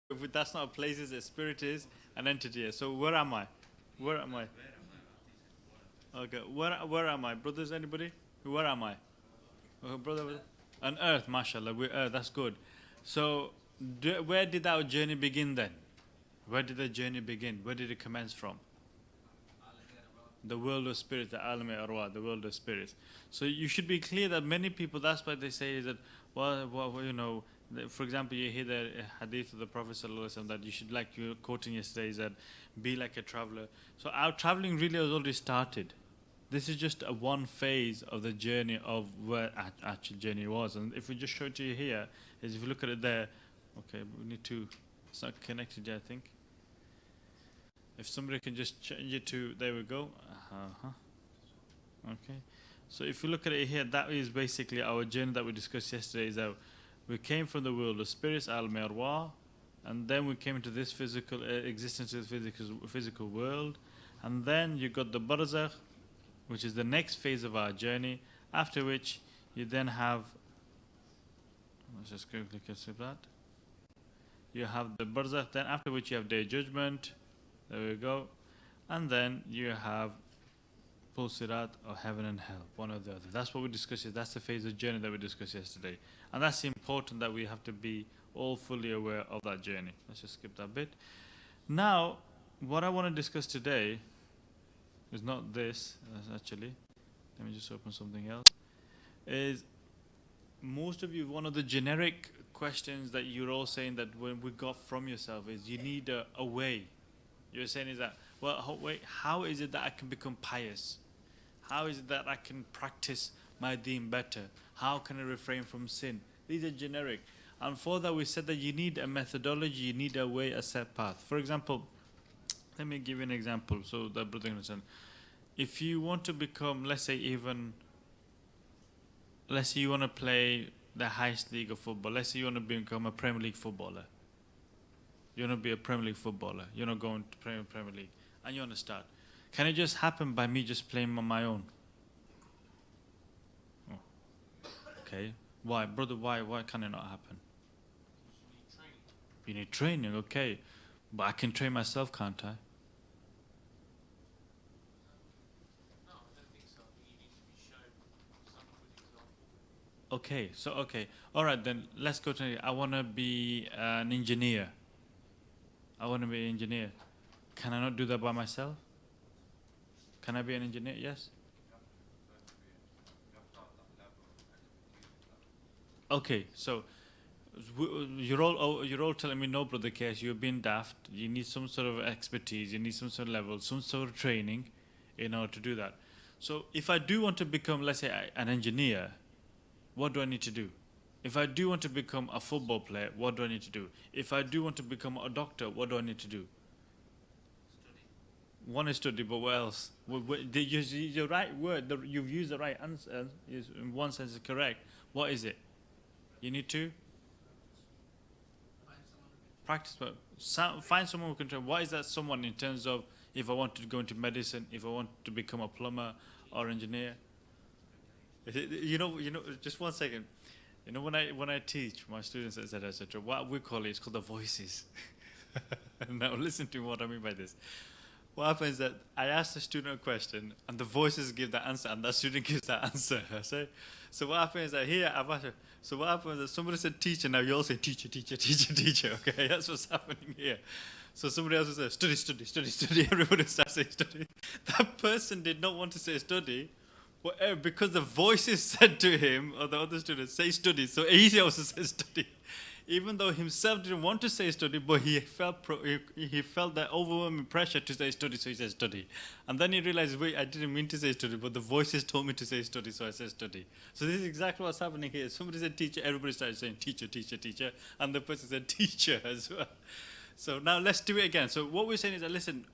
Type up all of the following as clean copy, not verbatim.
If that's not a place, it's a spirit is an entity. So where am I? Where am I? Okay, where am I? Brothers, anybody? Where am I? Brother, on earth, mashallah, we're earth, that's good. So, where did our journey begin then? Where did the journey begin? Where did it commence from? The world of spirits, the alam arwah, the world of spirits. So you should be clear that many people, that's why they say is that, for example, you hear the hadith of the Prophet ﷺ that you should, like you were quoting yesterday, is that be like a traveler. So our traveling really has already started. This is just a one phase of the journey of where actual journey was. And if we just show it to you here, is if you look at it there, okay, we need to, it's not connected yet, I think. If somebody can just change it to, there we go. Uh-huh. Okay. So if you look at it here, that is basically our journey that we discussed yesterday. Is that we came from the world of spirits, al-mirwa, and then we came into this physical existence, this physical world, and then you got the barzakh, which is the next phase of our journey. After which you then have, let's just quickly get to that. You have the barzakh, then after which you have day judgment. There we go. And then you have Pulsirat or heaven and hell, one or the other. That's what we discussed. That's the phase of journey that we discussed yesterday. And that's important that we have to be all fully aware of that journey. Let's just skip that bit. Now, what I want to discuss today is not this, actually. Let me just open something else. Is most of you, one of the generic questions that you're all saying that when we got from yourself is you need a way. You're saying is that, well, wait, how is it that I can become pious? How is it that I can practice my deen better? How can I refrain from sin? These are generic. And for that, we said that you need a methodology, you need a way, a set path. For example, let me give you an example so that brother can understand. If you want to become, let's say you want to play the highest league of football. Let's say you want to become a Premier League footballer. You want to be a Premier League footballer. You're not going to Premier League. And you want to start. Can it just happen by me just playing on my own? Oh. Okay. Why? Brother, why can it not happen? You need training, okay. But I can train myself, can't I? Okay, all right. Then let's go to. I want to be an engineer. I want to be an engineer. Can I not do that by myself? Can I be an engineer? Yes. Okay, so you're all telling me no, brother Cash. You're being daft. You need some sort of expertise. You need some sort of level, some sort of training, in order to do that. So if I do want to become, let's say, an engineer, what do I need to do? If I do want to become a football player, what do I need to do? If I do want to become a doctor, what do I need to do? One is study, but what else? The right word, you've used the right answer, is in one sense is correct. What is it? You need to practice, but find someone who can train. What is that someone in terms of if I want to go into medicine, if I want to become a plumber or engineer? Just one second. When I teach my students, etc., what we call it's called the voices. Now listen to what I mean by this. What happens is that I ask the student a question, and the voices give the answer, and that student gives that answer. So what happens is that here I've asked. So what happens is that somebody said teacher, now you all say teacher, teacher, teacher, teacher. Okay, that's what's happening here. So somebody else will say study, study, study, study. Everybody starts saying study. That person did not want to say study. Because the voices said to him, or the other students, say study. So he also says study. Even though himself didn't want to say study, but he felt that overwhelming pressure to say study, so he said study. And then he realized, wait, I didn't mean to say study, but the voices told me to say study, so I said study. So this is exactly what's happening here. Somebody said teacher, everybody started saying teacher, teacher, teacher, and the person said teacher as well. So now let's do it again. So what we're saying is that, listen,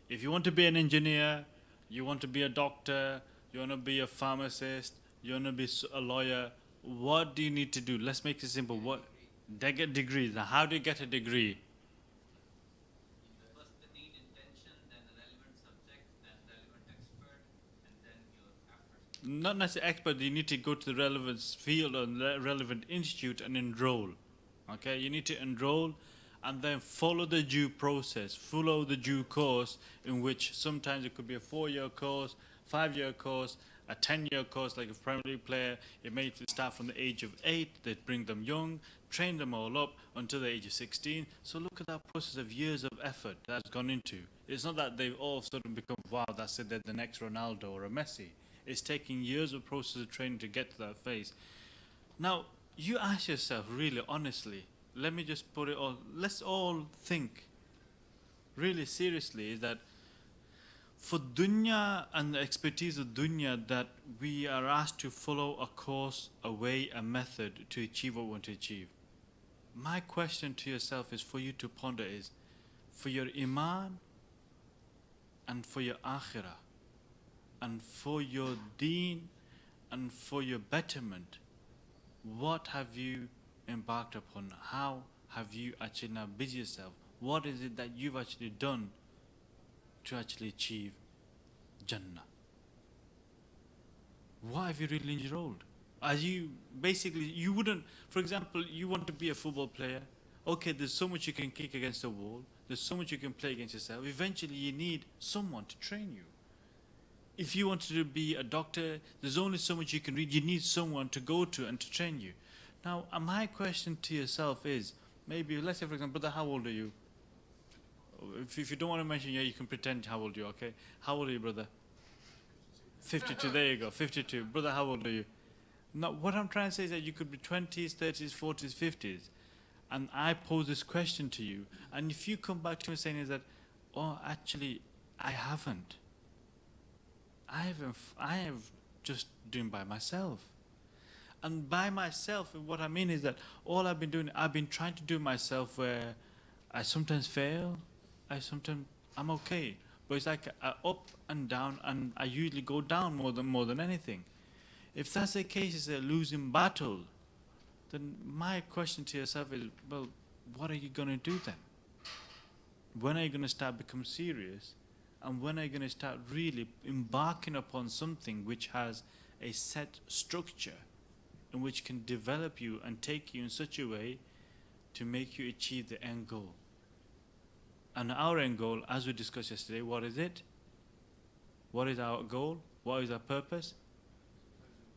if you want to be an engineer, you want to be a doctor, you want to be a pharmacist, you want to be a lawyer, what do you need to do? Let's make it simple. What? They get degrees. Now, how do you get a degree? First, the need intention, then the relevant subject, then relevant expert, and then your effort. Not necessarily expert. You need to go to the relevant field or relevant institute and enroll. Okay, you need to enroll, and then follow the due process, follow the due course, in which sometimes it could be a 4-year course, 5-year course, a 10-year course. Like a Premier League player, it may start from the age of 8, they bring them young, train them all up until the age of 16. So look at that process of years of effort that's gone into. It's not that they've all of a sudden become, wow, that's it, they're the next Ronaldo or a Messi. It's taking years of process of training to get to that phase. Now, you ask yourself really honestly, let me just put it all, let's all think really seriously, is that for dunya and the expertise of dunya, that we are asked to follow a course, a way, a method to achieve what we want to achieve. My question to yourself is for you to ponder is, for your iman and for your akhirah and for your deen and for your betterment, what have you embarked upon? How have you actually now busy yourself? What is it that you've actually done to actually achieve Jannah? What have you really enrolled? Are you basically, you wouldn't, for example, you want to be a football player. Okay, there's so much you can kick against the wall. There's so much you can play against yourself. Eventually, you need someone to train you. If you wanted to be a doctor, there's only so much you can read. You need someone to go to and to train you. Now, my question to yourself is, maybe, let's say, for example, brother, how old are you? If you don't want to mention, yeah, you can pretend how old you are, okay? How old are you, brother? 52, there you go, 52. Brother, how old are you? Now, what I'm trying to say is that you could be 20s, 30s, 40s, 50s. And I pose this question to you. And if you come back to me saying is that, oh, actually, I haven't. I have just doing by myself. And by myself, what I mean is that all I've been doing, I've been trying to do myself where I sometimes fail, I'm okay. But it's like up and down, and I usually go down more than anything. If that's the case, it's a losing battle. Then my question to yourself is, well, what are you going to do then? When are you going to start becoming serious? And when are you going to start really embarking upon something which has a set structure and which can develop you and take you in such a way to make you achieve the end goal? And our end goal, as we discussed yesterday, what is it? What is our goal? What is our purpose?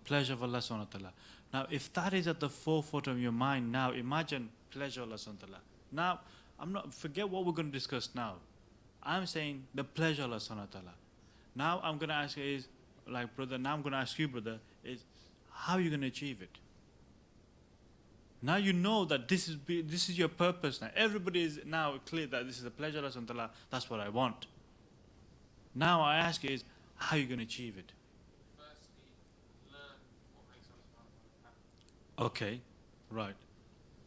Pleasure of Allah subhanahu wa ta'ala. Now, if that is at the forefront of your mind now, imagine pleasure of Allah subhanahu wa ta'ala. Now, forget what we're going to discuss now. I'm saying the pleasure of Allah subhanahu wa ta'ala. Now, I'm going to ask you is, like, brother, now I'm going to ask you, brother, is how are you going to achieve it? Now you know that this is your purpose now. Everybody is now clear that this is the pleasure of Allah subhanahu wa ta'ala. That's what I want. Now I ask you is, how are you going to achieve it? Okay, right.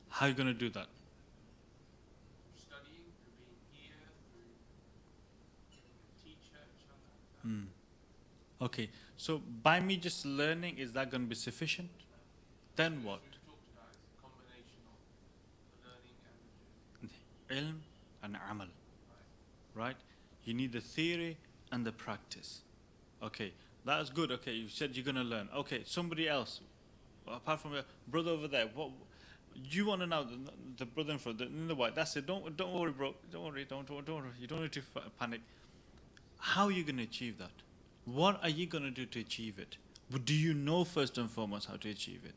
How are you going to do that? Studying, through being here, through being a teacher, inshallah. Okay, so by me just learning, is that going to be sufficient? Then what? We've talked about is a combination of the learning and the doing. Ilm and amal, right? You need the theory and the practice. Okay, that's good. Okay, you said you're going to learn. Okay, somebody else, apart from your brother over there, what you want to know? The brother in front, in the white. That's it. Don't worry, bro. Don't worry. Don't worry. You don't need to panic. How are you going to achieve that? What are you going to do to achieve it? But do you know first and foremost how to achieve it?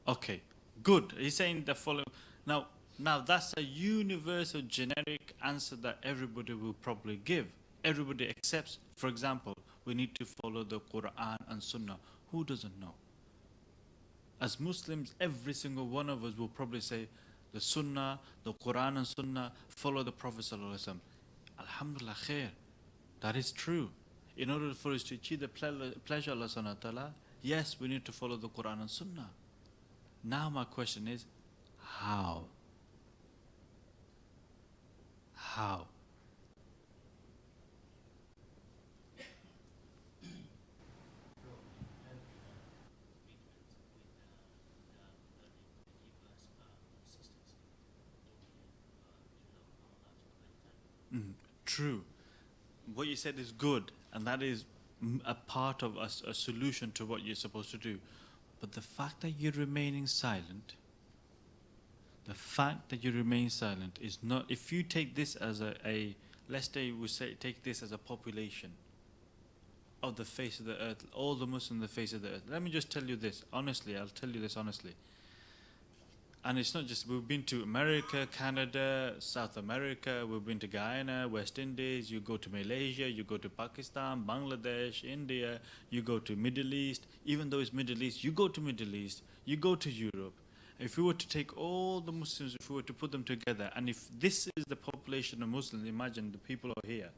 Okay, good. He's saying the following. Now that's a universal generic answer that everybody will probably give. Everybody accepts. For example, we need to follow the Quran and Sunnah. Who doesn't know? As Muslims, every single one of us will probably say the Sunnah, the Quran and Sunnah, follow the Prophet Sallallahu Alaihi Wasallam. Alhamdulillah khair. That is true. In order for us to achieve the pleasure of Allah Subhanahu wa Ta'ala, yes, we need to follow the Quran and Sunnah. Now my question is, how? How? True. What you said is good, and that is a part of a solution to what you're supposed to do. But the fact that you're remaining silent, The fact that you remain silent is not, if you take this as a let's say we say take this as a population of the face of the earth, all the Muslims on the face of the earth. Let me just tell you this honestly, I'll tell you this honestly. And it's not just, we've been to America, Canada, South America, we've been to Guyana, West Indies, you go to Malaysia, you go to Pakistan, Bangladesh, India, you go to Middle East, even though it's Middle East, you go to Middle East, you go to Europe. If we were to take all the Muslims, if we were to put them together, and if this is the population of Muslims, imagine the people are here.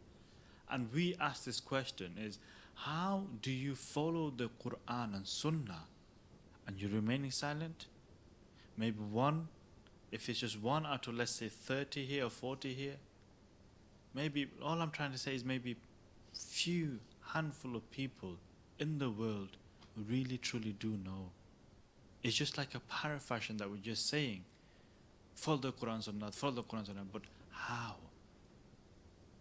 And we ask this question is, how do you follow the Quran and Sunnah and you're remaining silent? Maybe one, if it's just one out of let's say 30 here or 40 here, maybe all I'm trying to say is maybe few handful of people in the world who really truly do know. It's just like a paraphrasing that we're just saying. Follow the Quran Sunnah, follow the Quran Sunnah, but how?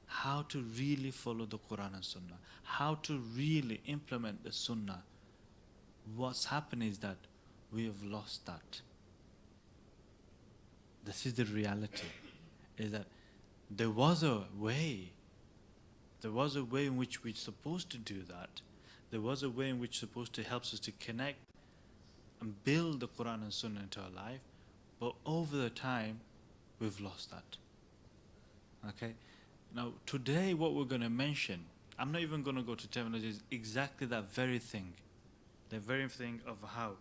How to really follow the Quran and Sunnah? How to really implement the Sunnah? What's happened is that we have lost that. This is the reality, is that there was a way in which we're supposed to do that. There was a way in which supposed to help us to connect and build the Quran and Sunnah into our life, but over the time, we've lost that. Okay? Now, today what we're going to mention, I'm not even going to go to terminology, is exactly that very thing. The very thing of how.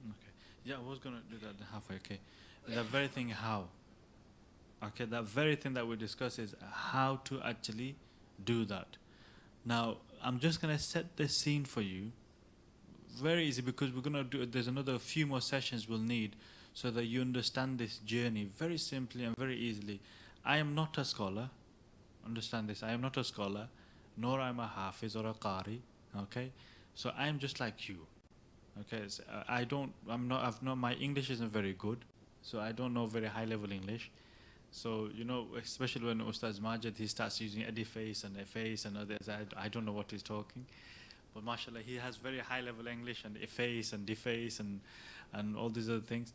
Okay. Yeah, I was going to do that halfway, okay. That very thing how. Okay, that very thing that we discuss is how to actually do that. Now, I'm just going to set the scene for you. Very easy, because we're going to do, there's another few more sessions we'll need so that you understand this journey very simply and very easily. I am not a scholar. Understand this. I am not a scholar, nor I'm a hafiz or a qari. Okay? So I'm just like you. Okay? So my English isn't very good. So I don't know very high level English. So, especially when Ustaz Majid, he starts using ediface and efface and others, I don't know what he's talking. But mashallah, he has very high level English and efface and deface and all these other things.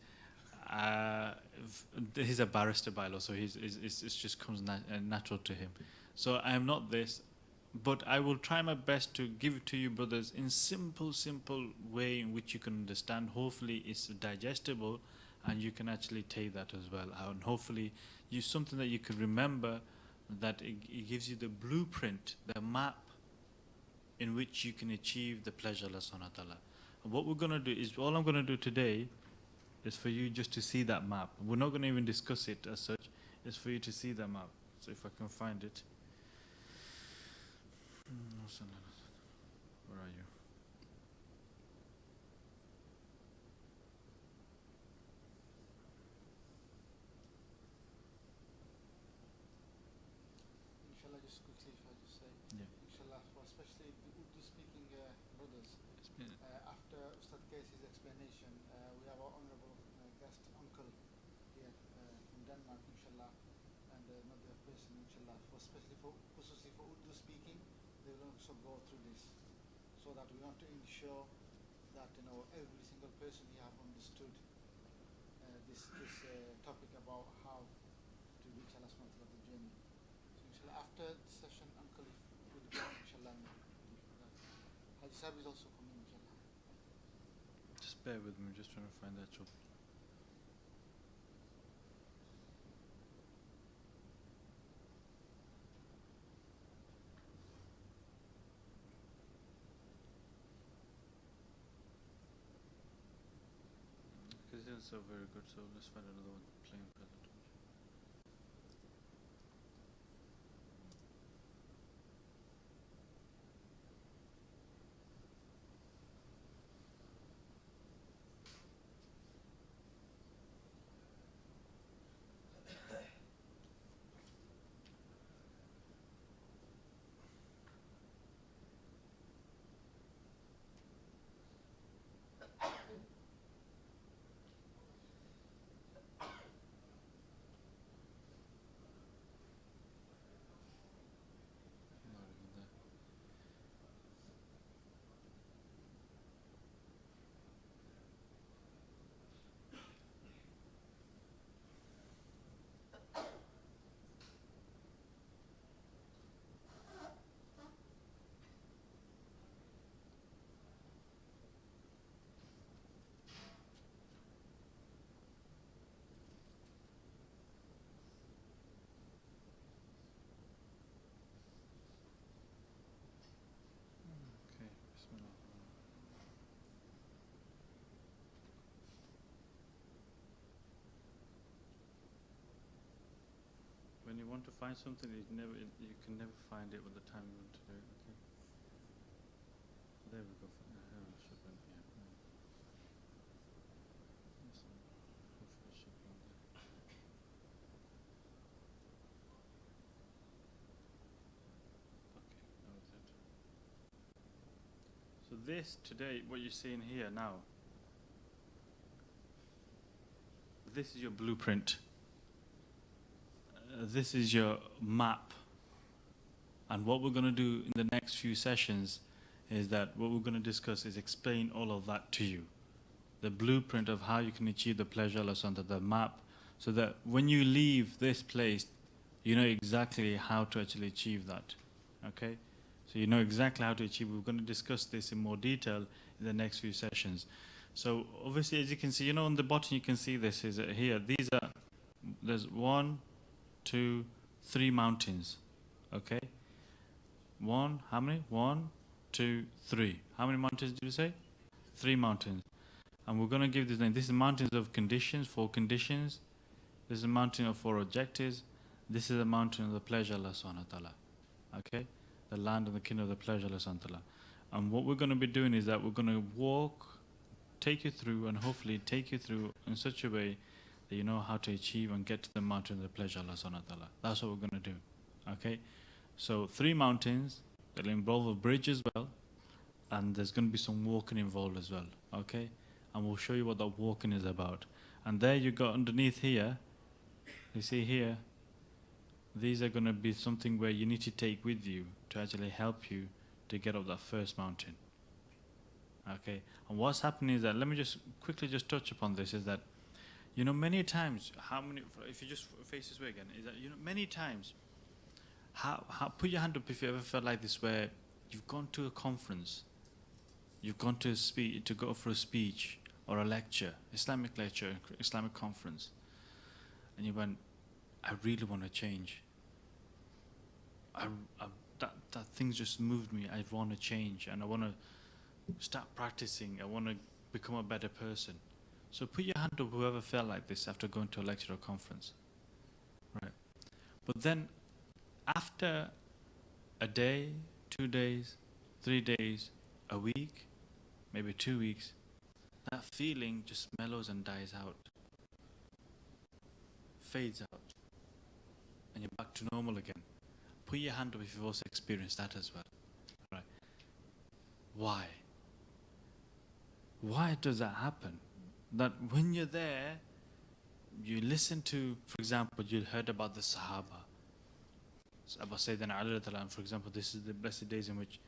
He's a barrister by law, so it just comes natural to him. So I am not this, but I will try my best to give it to you, brothers, in simple way in which you can understand. Hopefully it's digestible and you can actually take that as well. And hopefully something that you can remember, that it gives you the blueprint, the map in which you can achieve the pleasure of Allah subhanahu wa ta'ala. And what we're going to do is, all I'm going to do today is for you just to see that map. We're not going to even discuss it as such. It's for you to see that map. So if I can find it. Where are you? Inshallah, just quickly, if I just say, Yeah. Inshallah, for especially the Urdu-speaking brothers, after Ustad Kaisi's explanation, we have our honorable guest uncle here from Denmark, Inshallah, and another person, Inshallah, especially for Urdu-speaking, they will also go through this, so that we want to ensure that every single person here have understood this topic about how to reach Allah subhanahu wa ta'ala, the journey. So inshallah, after the session, Uncle will go, inshallah. Haji Sahib is also coming, inshallah. Just bear with me, just trying to find that job. Because it isn't so very good, so let's find another one playing present. want to find something, you can never find it with the time you want to do it. Okay. There we go. So this today, what you're seeing here now, this is your blueprint. This is your map. And what we're going to do in the next few sessions is that what we're going to discuss is explain all of that to you. The blueprint of how you can achieve the pleasure of Allah Subhanahu wa Ta'ala, the map, so that when you leave this place, you know exactly how to actually achieve that. Okay? So you know exactly how to achieve. We're going to discuss this in more detail in the next few sessions. So obviously, as you can see, you know on the bottom you can see this is here. There's 1, 2, 3 mountains. Okay? How many? 1, 2, 3. How many mountains did you say? 3 mountains. And we're going to give this name. This is mountains of conditions, 4 conditions. This is a mountain of 4 objectives. This is a mountain of the pleasure of Allah Subhanahu wa Ta'ala. Okay? The land and the kingdom of the pleasure of Allah Subhanahu wa Ta'ala. And what we're going to be doing is that we're going to walk, take you through, and hopefully take you through in such a way that you know how to achieve and get to the mountain of the pleasure of Allah Subhanahu wa Ta'ala. That's what we're going to do. Okay? So 3 mountains that will involve a bridge as well, and there's going to be some walking involved as well. Okay? And we'll show you what that walking is about. And there you got underneath here, you see here, these are going to be something where you need to take with you to actually help you to get up that first mountain. Okay? And what's happening is that, let me just quickly just touch upon this, is that, you know, many times, if you just face this way again, is that, you know, many times, put your hand up if you ever felt like this, where you've gone to a conference, you've gone to go for a speech or a lecture, Islamic lecture, Islamic conference, and you went, I really want to change. That things just moved me. I want to change, and I want to start practicing. I want to become a better person. So put your hand up, whoever felt like this after going to a lecture or conference. Right. But then, after a day, 2 days, 3 days, a week, maybe 2 weeks, that feeling just mellows and dies out, fades out, and you're back to normal again. Put your hand up if you've also experienced that as well. Right? Why? Why does that happen? That when you're there, you listen to, for example, you heard about the Sahaba, about Sayyidina Ali, for example. This is the blessed days in which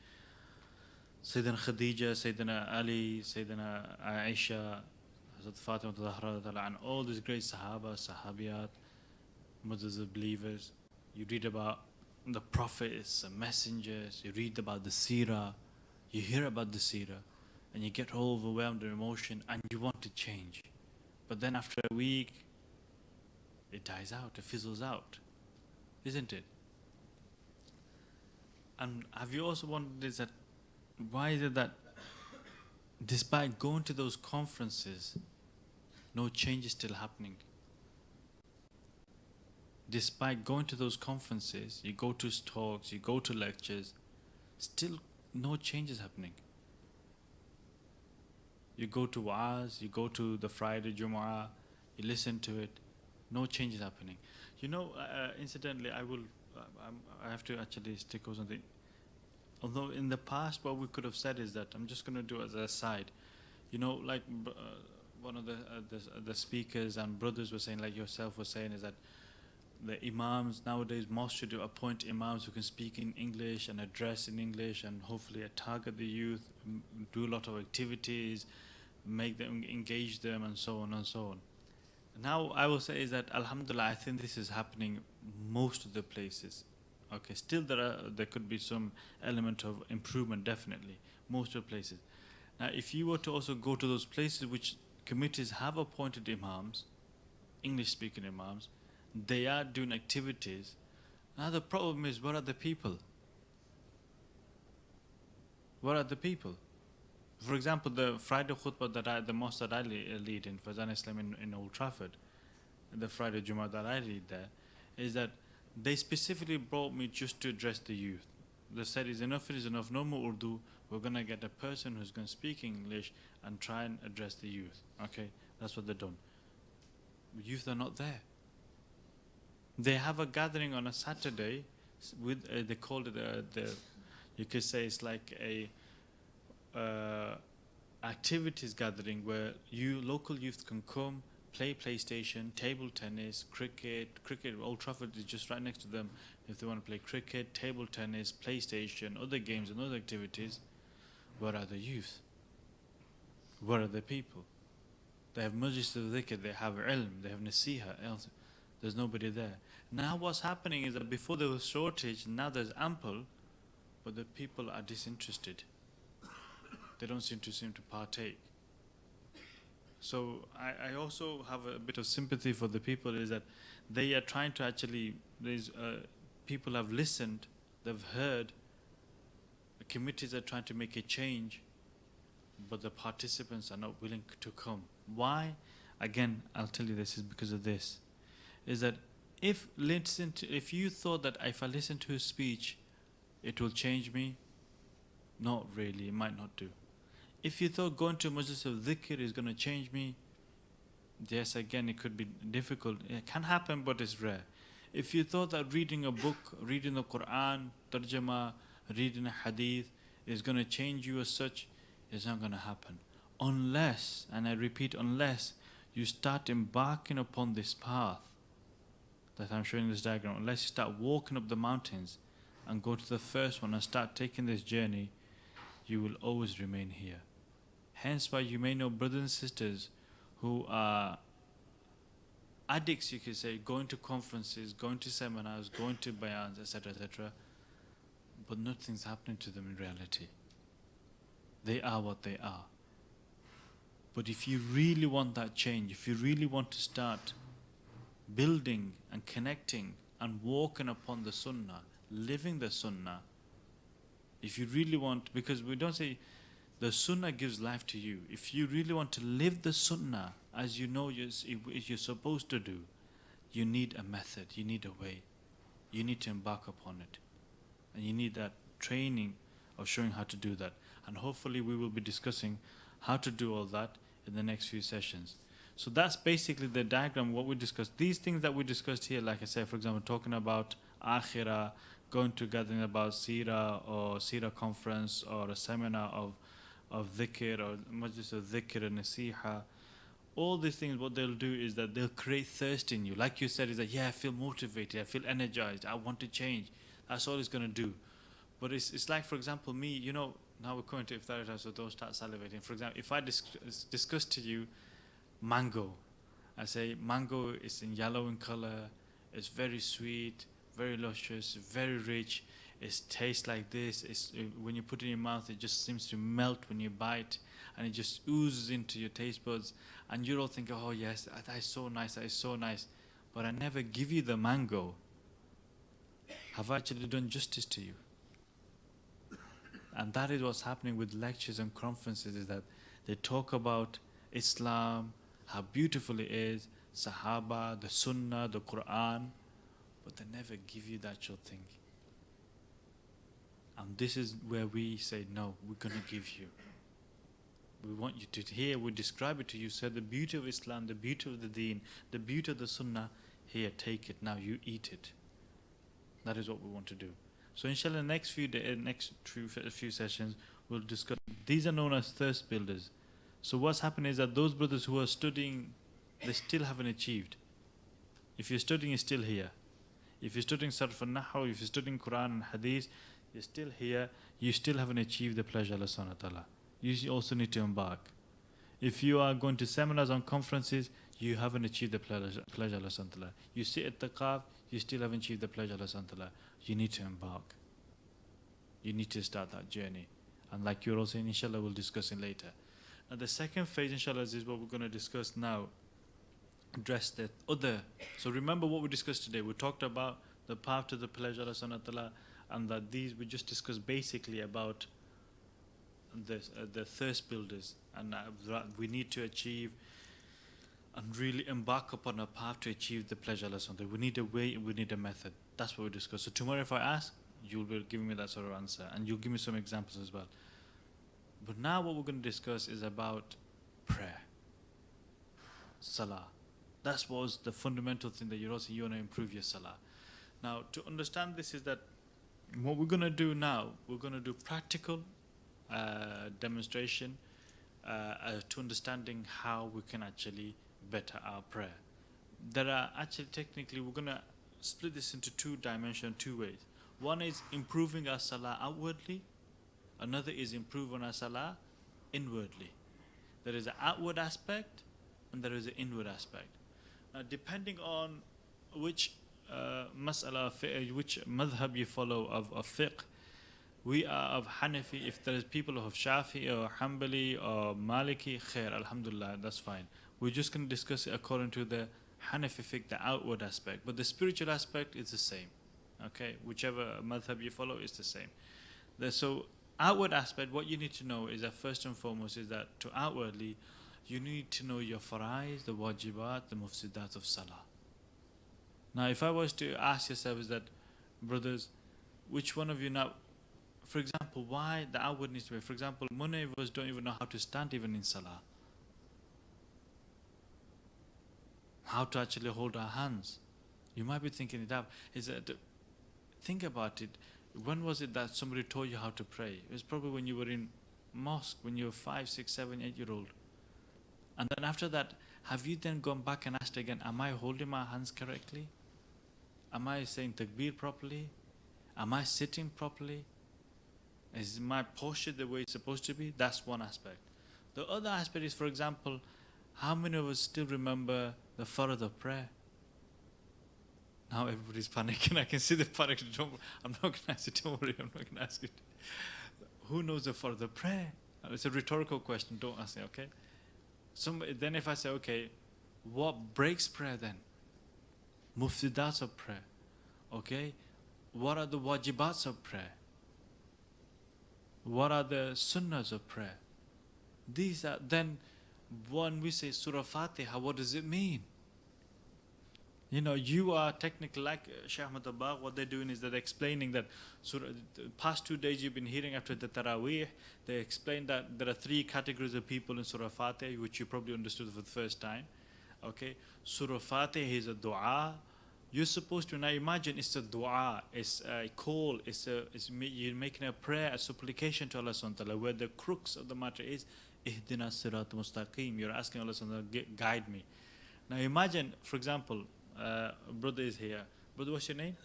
Sayyidina Khadija, Sayyidina Ali, Sayyidina Aisha, Hazrat Fatima Zahra, and all these great Sahaba, Sahabiyat, mothers of believers. You read about the prophets, the messengers, you read about the seerah, you hear about the seerah, and you get all overwhelmed with emotion and you want to change. But then after a week, it dies out, it fizzles out, isn't it? And have you also wondered, is that why is it that despite going to those conferences, no change is still happening? Despite going to those conferences, you go to talks, you go to lectures, still no change is happening. You go to wa'az, you go to the Friday Jumu'ah, you listen to it, no change is happening. You know, incidentally, I have to actually stick on something. Although in the past, what we could have said is that, I'm just going to do it as an aside. You know, like one of the speakers and brothers were saying, like yourself was saying, is that the imams nowadays, mosques should appoint imams who can speak in English and address in English and hopefully target the youth, do a lot of activities, make them engage them, and so on and so on. Now I will say is that alhamdulillah, I think this is happening most of the places. Okay, still there could be some element of improvement, definitely, most of the places. Now if you were to also go to those places which committees have appointed imams, English speaking imams, they are doing activities. Now the problem is, where are the people? Where are the people? For example, the Friday khutbah the mosque that I lead in, Fazan Islam in Old Trafford, the Friday Jummah that I lead there, is that They specifically brought me just to address the youth. They said, is enough, no more Urdu. We're going to get a person who's going to speak English and try and address the youth. Okay, that's what they've done. Youth are not there. They have a gathering on a Saturday with, they called it, you could say it's like a activities gathering where local youth can come, play PlayStation, table tennis, cricket. Old Trafford is just right next to them. If they want to play cricket, table tennis, PlayStation, other games and other activities, where are the youth? Where are the people? They have majlis al-dhikr, they have ilm, they have nasiha, else there's nobody there. Now what's happening is that before there was shortage, now there's ample, but the people are disinterested. They don't seem to partake. So I also have a bit of sympathy for the people, is that they are trying to actually, people have listened, they've heard, the committees are trying to make a change, but the participants are not willing to come. Why? Again, I'll tell you this is because of this. Is that if you thought that if I listen to his speech, it will change me, not really, it might not do. If you thought going to majlis al-dhikr is going to change me, yes, again, it could be difficult. It can happen, but it's rare. If you thought that reading a book, reading the Quran, tarjama, reading a hadith is going to change you as such, it's not going to happen. Unless, and I repeat, unless you start embarking upon this path that I'm showing in this diagram, unless you start walking up the mountains and go to the first one and start taking this journey, you will always remain here. Hence why you may know brothers and sisters who are addicts, you could say, going to conferences, going to seminars, going to bayans, etc., but nothing's happening to them in reality. They are what they are. But if you really want that change, if you really want to start building and connecting and walking upon the sunnah, living the sunnah, if you really want, because we don't say the sunnah gives life to you. If you really want to live the sunnah as you know you're supposed to do, you need a method, you need a way. You need to embark upon it. And you need that training of showing how to do that. And hopefully we will be discussing how to do all that in the next few sessions. So that's basically the diagram, what we discussed. These things that we discussed here, like I said, for example, talking about akhirah, going to gathering about seerah or seerah conference or a seminar of dhikr or majlis of dhikr and nasiha, all these things, what they'll do is that they'll create thirst in you. Like you said, is that, yeah, I feel motivated, I feel energized, I want to change. That's all it's going to do. But it's like, for example, me, you know, now we're going to iftar time, so don't start salivating. For example, if I discuss to you mango, I say mango is in yellow in color, it's very sweet, very luscious, very rich, it tastes like this, when you put it in your mouth, it just seems to melt when you bite, and it just oozes into your taste buds, and you all think, oh yes, that is so nice, that is so nice, but I never give you the mango. Have I actually done justice to you? And that is what's happening with lectures and conferences, is that they talk about Islam, how beautiful it is, Sahaba, the Sunnah, the Quran, but they never give you the actual thing. And this is where we say, no, we're going to give you. We want you to hear, we describe it to you, say the beauty of Islam, the beauty of the deen, the beauty of the Sunnah, here, take it, now you eat it. That is what we want to do. So inshallah, next few sessions, we'll discuss. These are known as thirst builders. So what's happened is that those brothers who are studying, they still haven't achieved. If you're studying, you're still here. If you're studying Sarf al-Nahu, if you're studying Quran and Hadith, you're still here, you still haven't achieved the pleasure of Allah subhanahu wa ta'ala. You also need to embark. If you are going to seminars and conferences, you haven't achieved the pleasure of Allah subhanahu wa ta'ala. You sit at Itekaf, you still haven't achieved the pleasure of Allah subhanahu wa ta'ala. You need to embark. You need to start that journey. And like you're all saying, inshallah, we'll discuss it later. And the second phase, inshallah, is what we're going to discuss now. Address the other. So remember what we discussed today. We talked about the path to the pleasure of Allah subhanahu wa ta'ala, and that these we just discussed basically about the thirst builders, and we need to achieve and really embark upon a path to achieve the pleasure of Allah subhanahu wa ta'ala. We need a way, we need a method. That's what we discuss. So tomorrow if I ask, you'll be giving me that sort of answer, and you'll give me some examples as well. But now what we're going to discuss is about prayer. Salah. That was the fundamental thing that you want to improve your salah. Now, to understand this is that what we're going to do now, we're going to do practical demonstration to understanding how we can actually better our prayer. There are actually technically, we're going to split this into two dimensions, two ways. One is improving our salah outwardly. Another is improving our salah inwardly. There is an outward aspect and there is an inward aspect. Now, depending on which mas'ala, which madhab you follow of fiqh, we are of Hanafi. If there is people of Shafi or Hanbali or Maliki, khair, alhamdulillah, that's fine. We're just going to discuss it according to the Hanafi fiqh, the outward aspect. But the spiritual aspect is the same. Okay, whichever madhab you follow is the same. So outward aspect, what you need to know is that first and foremost is that to outwardly, you need to know your faraiz, the wajibat, the mufsidat of salah. Now, if I was to ask yourself is that, brothers, which one of you now, for example, why the outward needs to be, for example, many of us don't even know how to stand even in salah. How to actually hold our hands. You might be thinking it up. Think about it. When was it that somebody told you how to pray? It was probably when you were in mosque, when you were 5, 6, 7, 8-year-old. And then after that, have you then gone back and asked again, am I holding my hands correctly? Am I saying takbir properly? Am I sitting properly? Is my posture the way it's supposed to be? That's one aspect. The other aspect is, for example, how many of us still remember the farad of prayer? Now everybody's panicking. I can see the panic. I'm not going to ask you. Don't worry. I'm not going to ask you. Who knows the farad of prayer? It's a rhetorical question. Don't ask me, okay? Then if I say, okay, what breaks prayer then? Mufsidats of prayer. Okay? What are the wajibats of prayer? What are the sunnahs of prayer? These are, then when we say Surah Fatiha, what does it mean? You know, you are technically like Shaykh Ahmad Abbaq, what they're doing is they're explaining that the past 2 days you've been hearing after the Taraweeh, they explain that there are 3 categories of people in Surah Fatiha, which you probably understood for the first time. Okay, Surah Fatiha is a dua. You're supposed to now imagine it's a dua, it's a call, you're making a prayer, a supplication to Allah subhanahu wa ta'ala, where the crux of the matter is, Ihdina sirat mustaqim. You're asking Allah subhanahu wa ta'ala, guide me. Now imagine, for example, brother is here. Brother, what's your name?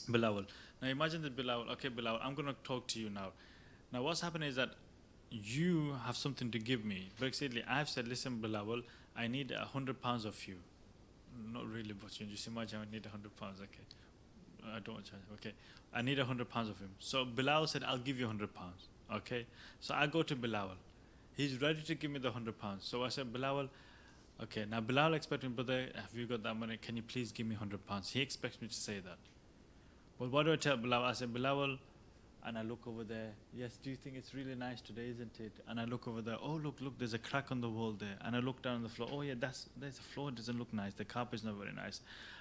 Bilawal. Now imagine that Bilawal, okay Bilawal, I'm going to talk to you now. Now what's happening is that you have something to give me. Basically, I've said, listen Bilawal, I need £100 of you. Not really, but you just imagine I need £100, okay. I don't want to charge, okay. I need £100 of him. So Bilawal said, I'll give you £100, okay. So I go to Bilawal. He's ready to give me the £100. So I said, Bilawal, okay, now Bilal expects me, brother, have you got that money? Can you please give me £100? He expects me to say that. But what do I tell Bilal? I said, Bilal, and I look over there. Yes, do you think it's really nice today, isn't it? And I look over there. Oh, look, there's a crack on the wall there. And I look down on the floor. Oh, yeah, there's a floor. It doesn't look nice. The carpet's not very nice.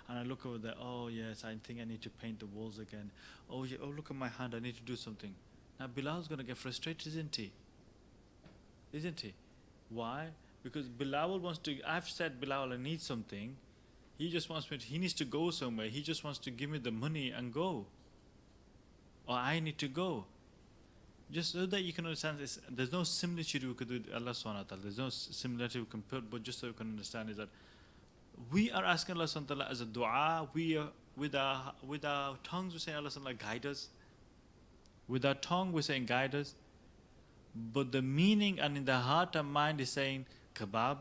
And I look over there. Oh, yes, I think I need to paint the walls again. Oh, yeah, oh, look at my hand. I need to do something. Now, Bilal's going to get frustrated, isn't he? Isn't he? Why? Because Bilal wants to, I've said Bilal, I need something. He just wants me to, he needs to go somewhere. He just wants to give me the money and go. Or I need to go. Just so that you can understand this, there's no similitude we could do with Allah subhanahu wa ta'ala. There's no similarity we can put, but just so you can understand is that we are asking Allah subhanahu wa ta'ala as a dua, we are, with our tongues we're saying Allah subhanahu wa ta'ala guide us. With our tongue we're saying guide us. But the meaning and in the heart and mind is saying kebab.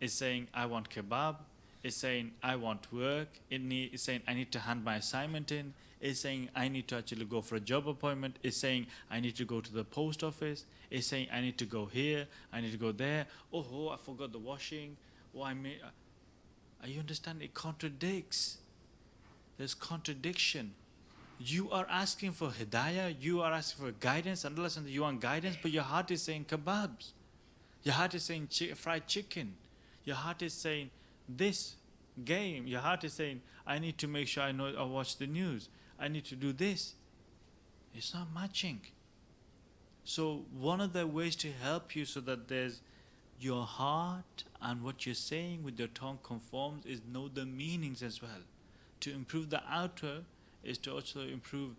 It's saying I want kebab. It's saying I want work. It's saying I need to hand my assignment in. It's saying I need to actually go for a job appointment. It's saying I need to go to the post office. It's saying I need to go here. I need to go there. Oh, I forgot the washing. Oh, are you understanding? It contradicts. There's contradiction. You are asking for hidayah, you are asking for guidance, and Allah says you want guidance, but your heart is saying kebabs. Your heart is saying fried chicken. Your heart is saying this. game. Your heart is saying, I need to make sure I watch the news. I need to do this. It's not matching. So one of the ways to help you so that there's your heart and what you're saying with your tongue conforms is know the meanings as well. To improve the outer is to also improve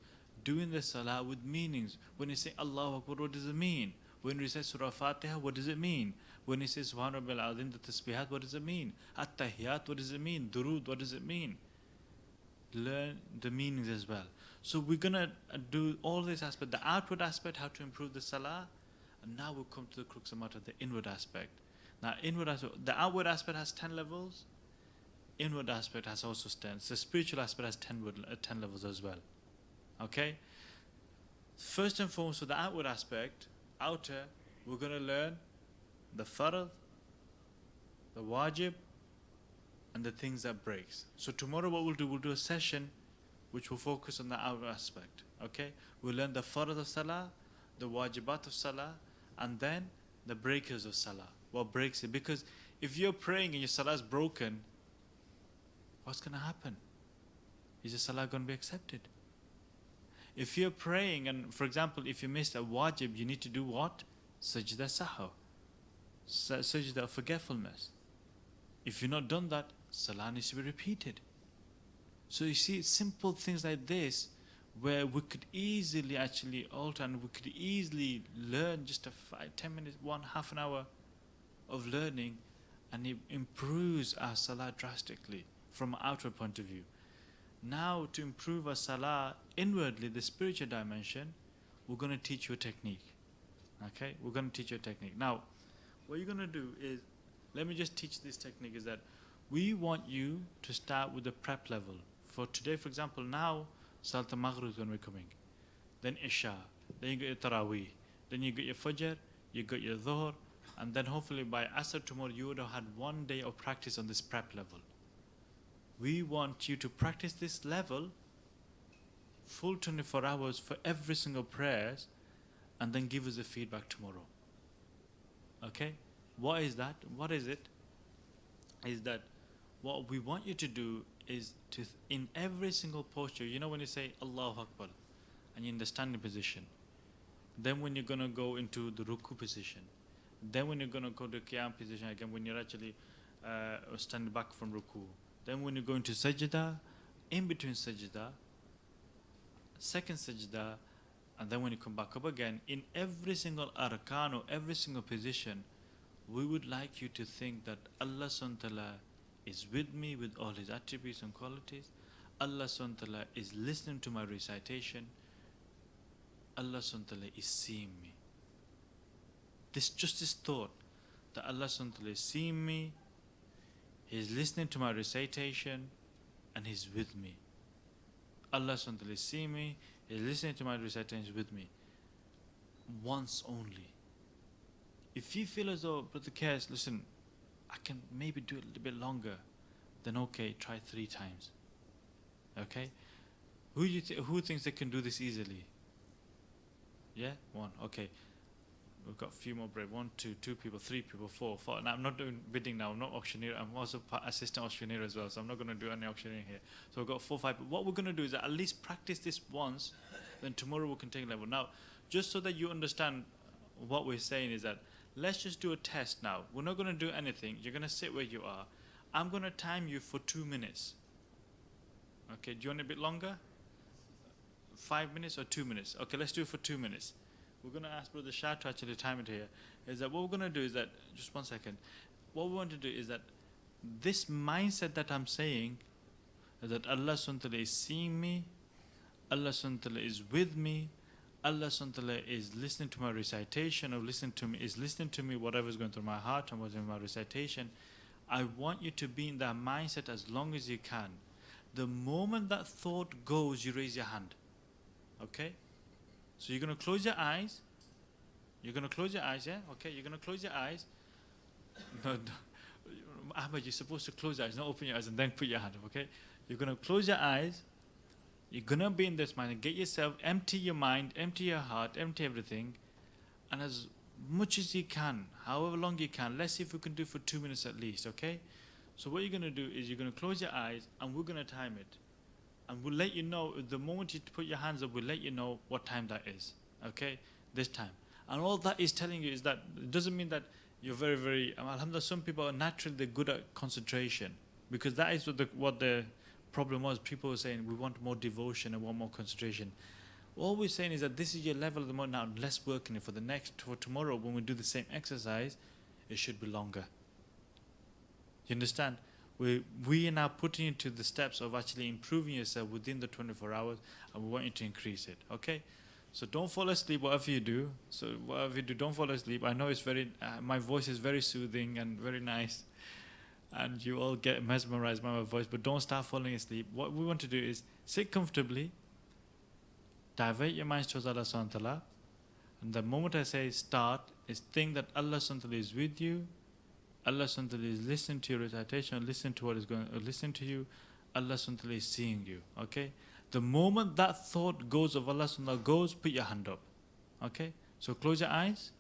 doing the salah with meanings. When you say Allahu Akbar, what does it mean? When we say Surah Fatiha, what does it mean? When you say Subhana Rabbil Azim, the Tasbihat, what does it mean? At-Tahiyat, what does it mean? Durood, what does it mean? Learn the meanings as well. So we're going to do all this aspect, the outward aspect, how to improve the salah, and now we'll come to the crux of the matter, the inward aspect. Now, the outward aspect has 10 levels, inward aspect has also 10. So spiritual aspect has 10 levels as well. Okay? First and foremost, for the outward aspect, outer, we're going to learn the farad, the wajib, and the things that breaks. So tomorrow what we'll do a session which will focus on the outer aspect. Okay? We'll learn the farad of salah, the wajibat of salah, and then the breakers of salah. What breaks it? Because if you're praying and your salah is broken, what's going to happen? Is your salah going to be accepted? If you're praying and, for example, if you missed a wajib, you need to do what? Sajda sahaw. Sajda of forgetfulness. If you've not done that, salah needs to be repeated. So you see, simple things like this, where we could easily actually alter and we could easily learn just 10 minutes, half an hour of learning, and it improves our salah drastically from an outward point of view. Now, to improve our salah inwardly, the spiritual dimension, we're going to teach you a technique. Okay? We're going to teach you a technique. Now, what you're going to do is, let me just teach this technique, is that we want you to start with the prep level. For today, for example, now, Salat al-Maghrib is going to be coming. Then Isha. Then you got your Taraweeh. Then you got your Fajr. You got your Dhuhr. And then hopefully by Asr tomorrow, you would have had 1 day of practice on this prep level. We want you to practice this level full 24 hours for every single prayers, and then give us a feedback tomorrow. Okay? What is that? What is it? Is that what we want you to do is to, in every single posture, you know when you say Allahu Akbar and you're in the standing position, then when you're going to go into the ruku position, then when you're going to go to qiyam position again, when you're actually standing back from ruku, then when you go into sajda, in between sajda, second sajda, and then when you come back up again, in every single arkan or every single position, we would like you to think that Allah subhanahu wa ta'ala is with me with all His attributes and qualities. Allah subhanahu wa ta'ala is listening to my recitation. Allah subhanahu wa ta'ala is seeing me. This thought that Allah subhanahu wa ta'ala is seeing me, He's listening to my recitation, and He's with me. Allah subhanahu wa ta'ala is seeing me, He's listening to my recitation, He's with me. Once only. If you feel as though, Brother Kes, listen, I can maybe do it a little bit longer, then okay, try 3 times. Okay? Who thinks they can do this easily? Yeah? 1. Okay. We've got a few more break. 1, 2 people, 3 people, 4. Now, I'm not doing bidding now. I'm not auctioneer. I'm also assistant auctioneer as well, so I'm not going to do any auctioneering here. So we've got 4, 5. But what we're going to do is at least practice this once, then tomorrow we can take level. Now, just so that you understand what we're saying is that let's just do a test now. We're not going to do anything. You're going to sit where you are. I'm going to time you for 2 minutes. Okay, do you want it a bit longer? 5 minutes or 2 minutes? Okay, let's do it for 2 minutes. We're going to ask Brother Shah to actually time it here. Is that what we're going to do is that, just 1 second. What we want to do is that this mindset that I'm saying, is that Allah subhanahu wa ta'ala is seeing me, Allah subhanahu wa ta'ala is with me, Allah subhanahu wa ta'ala is listening to my recitation, or is listening to me whatever is going through my heart and what's in my recitation. I want you to be in that mindset as long as you can. The moment that thought goes, you raise your hand. Okay? So you're going to close your eyes. You're going to close your eyes, yeah? Okay, you're going to close your eyes. No, Ahmed, you're supposed to close your eyes, not open your eyes and then put your hand up, okay? You're going to close your eyes. You're going to be in this mind and get yourself, empty your mind, empty your heart, empty everything. And as much as you can, however long you can, let's see if we can do for 2 minutes at least, okay? So what you're going to do is you're going to close your eyes and we're going to time it. And we'll let you know, the moment you put your hands up, we'll let you know what time that is. Okay? This time. And all that is telling you is that it doesn't mean that you're very, very, alhamdulillah, some people are naturally they're good at concentration. Because that is what the problem was. People were saying, we want more devotion and want more concentration. All we're saying is that this is your level at the moment now, less working it. For tomorrow, when we do the same exercise, it should be longer. You understand? We are now putting you to the steps of actually improving yourself within the 24 hours, and we want you to increase it. Okay? So don't fall asleep, whatever you do. So whatever you do, don't fall asleep. I know it's very, my voice is very soothing and very nice, and you all get mesmerized by my voice, but don't start falling asleep. What we want to do is sit comfortably, divert your minds towards Allah subhanahu wa ta'ala, and the moment I say start, is think that Allah subhanahu wa ta'ala is with you, Allah subhanahu wa ta'ala is listening to your recitation, listen to what is going, listen to you, Allah subhanahu wa ta'ala is seeing you. Okay? The moment that thought goes of Allah subhanahu wa ta'ala goes, put your hand up. Okay? So close your eyes,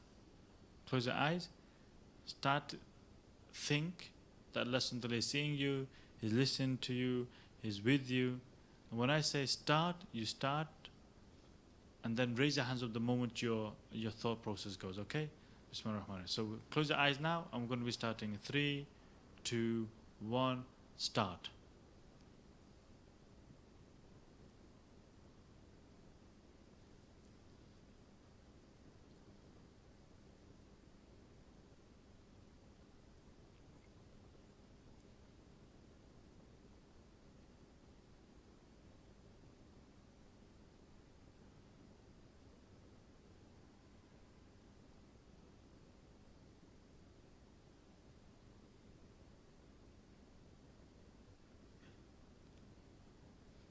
start think that Allah subhanahu wa ta'ala is seeing you, He's listening to you, He's with you. And when I say start, you start, and then raise your hands up the moment your thought process goes, okay? Bismillahirrahmanirrahim. So close your eyes now. I'm going to be starting in 3, 2, 1, start.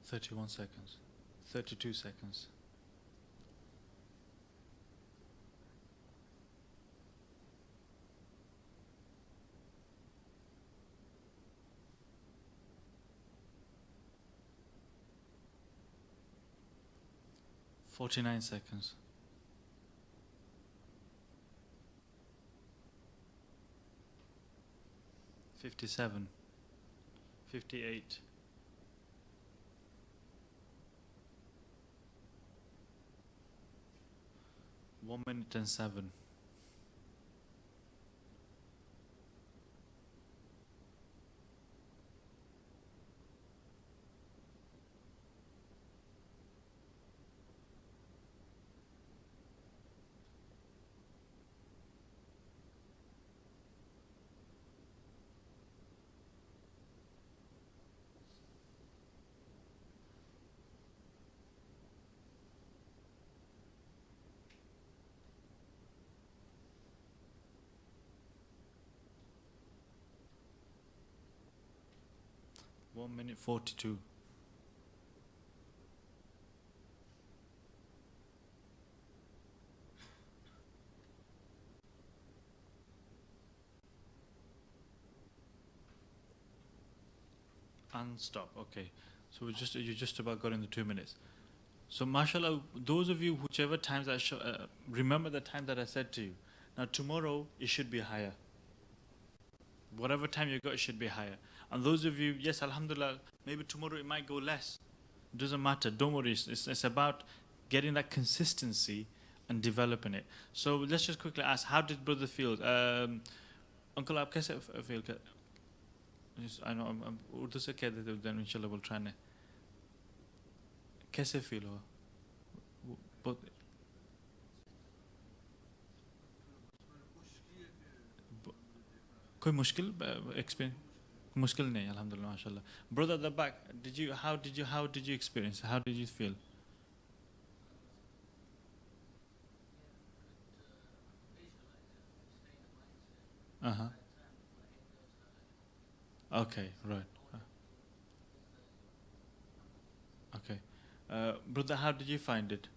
"31 seconds, 32 seconds, 49 seconds, 57, 58, 1 minute and 7, 1 minute 42. And stop. Okay. So you just about got in the 2 minutes. So mashallah, those of you whichever times remember the time that I said to you. Now tomorrow it should be higher. Whatever time you got, it should be higher. And those of you, yes, alhamdulillah, maybe tomorrow it might go less. It doesn't matter. Don't worry. It's about getting that consistency and developing it. So let's just quickly ask, how did brother feel? Uncle, आप कैसे feel? I know I'm Urdu से कह देते then inshallah we'll try ने कैसे feel हुआ बहुत कोई मुश्किल experience मुश्किल नहीं alhamdulillah mashallah. Brother at the back, how did you experience, how did you feel? Uh-huh. Okay, right. Okay. Brother, how did you find it?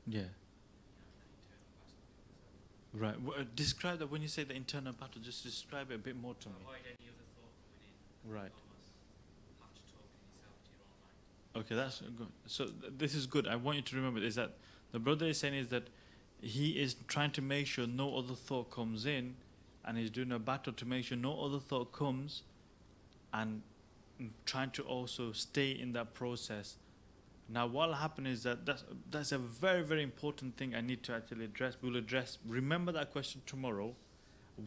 Yeah. Right. Describe that when you say the internal battle. Just describe it a bit more to me. Avoid any other thought coming in. Right. Okay, that's good. So this is good. I want you to remember is that the brother is saying is that he is trying to make sure no other thought comes in, and he's doing a battle to make sure no other thought comes, and trying to also stay in that process. Now, what'll happen is that that's a very very important thing I need to actually address. We'll address. Remember that question tomorrow.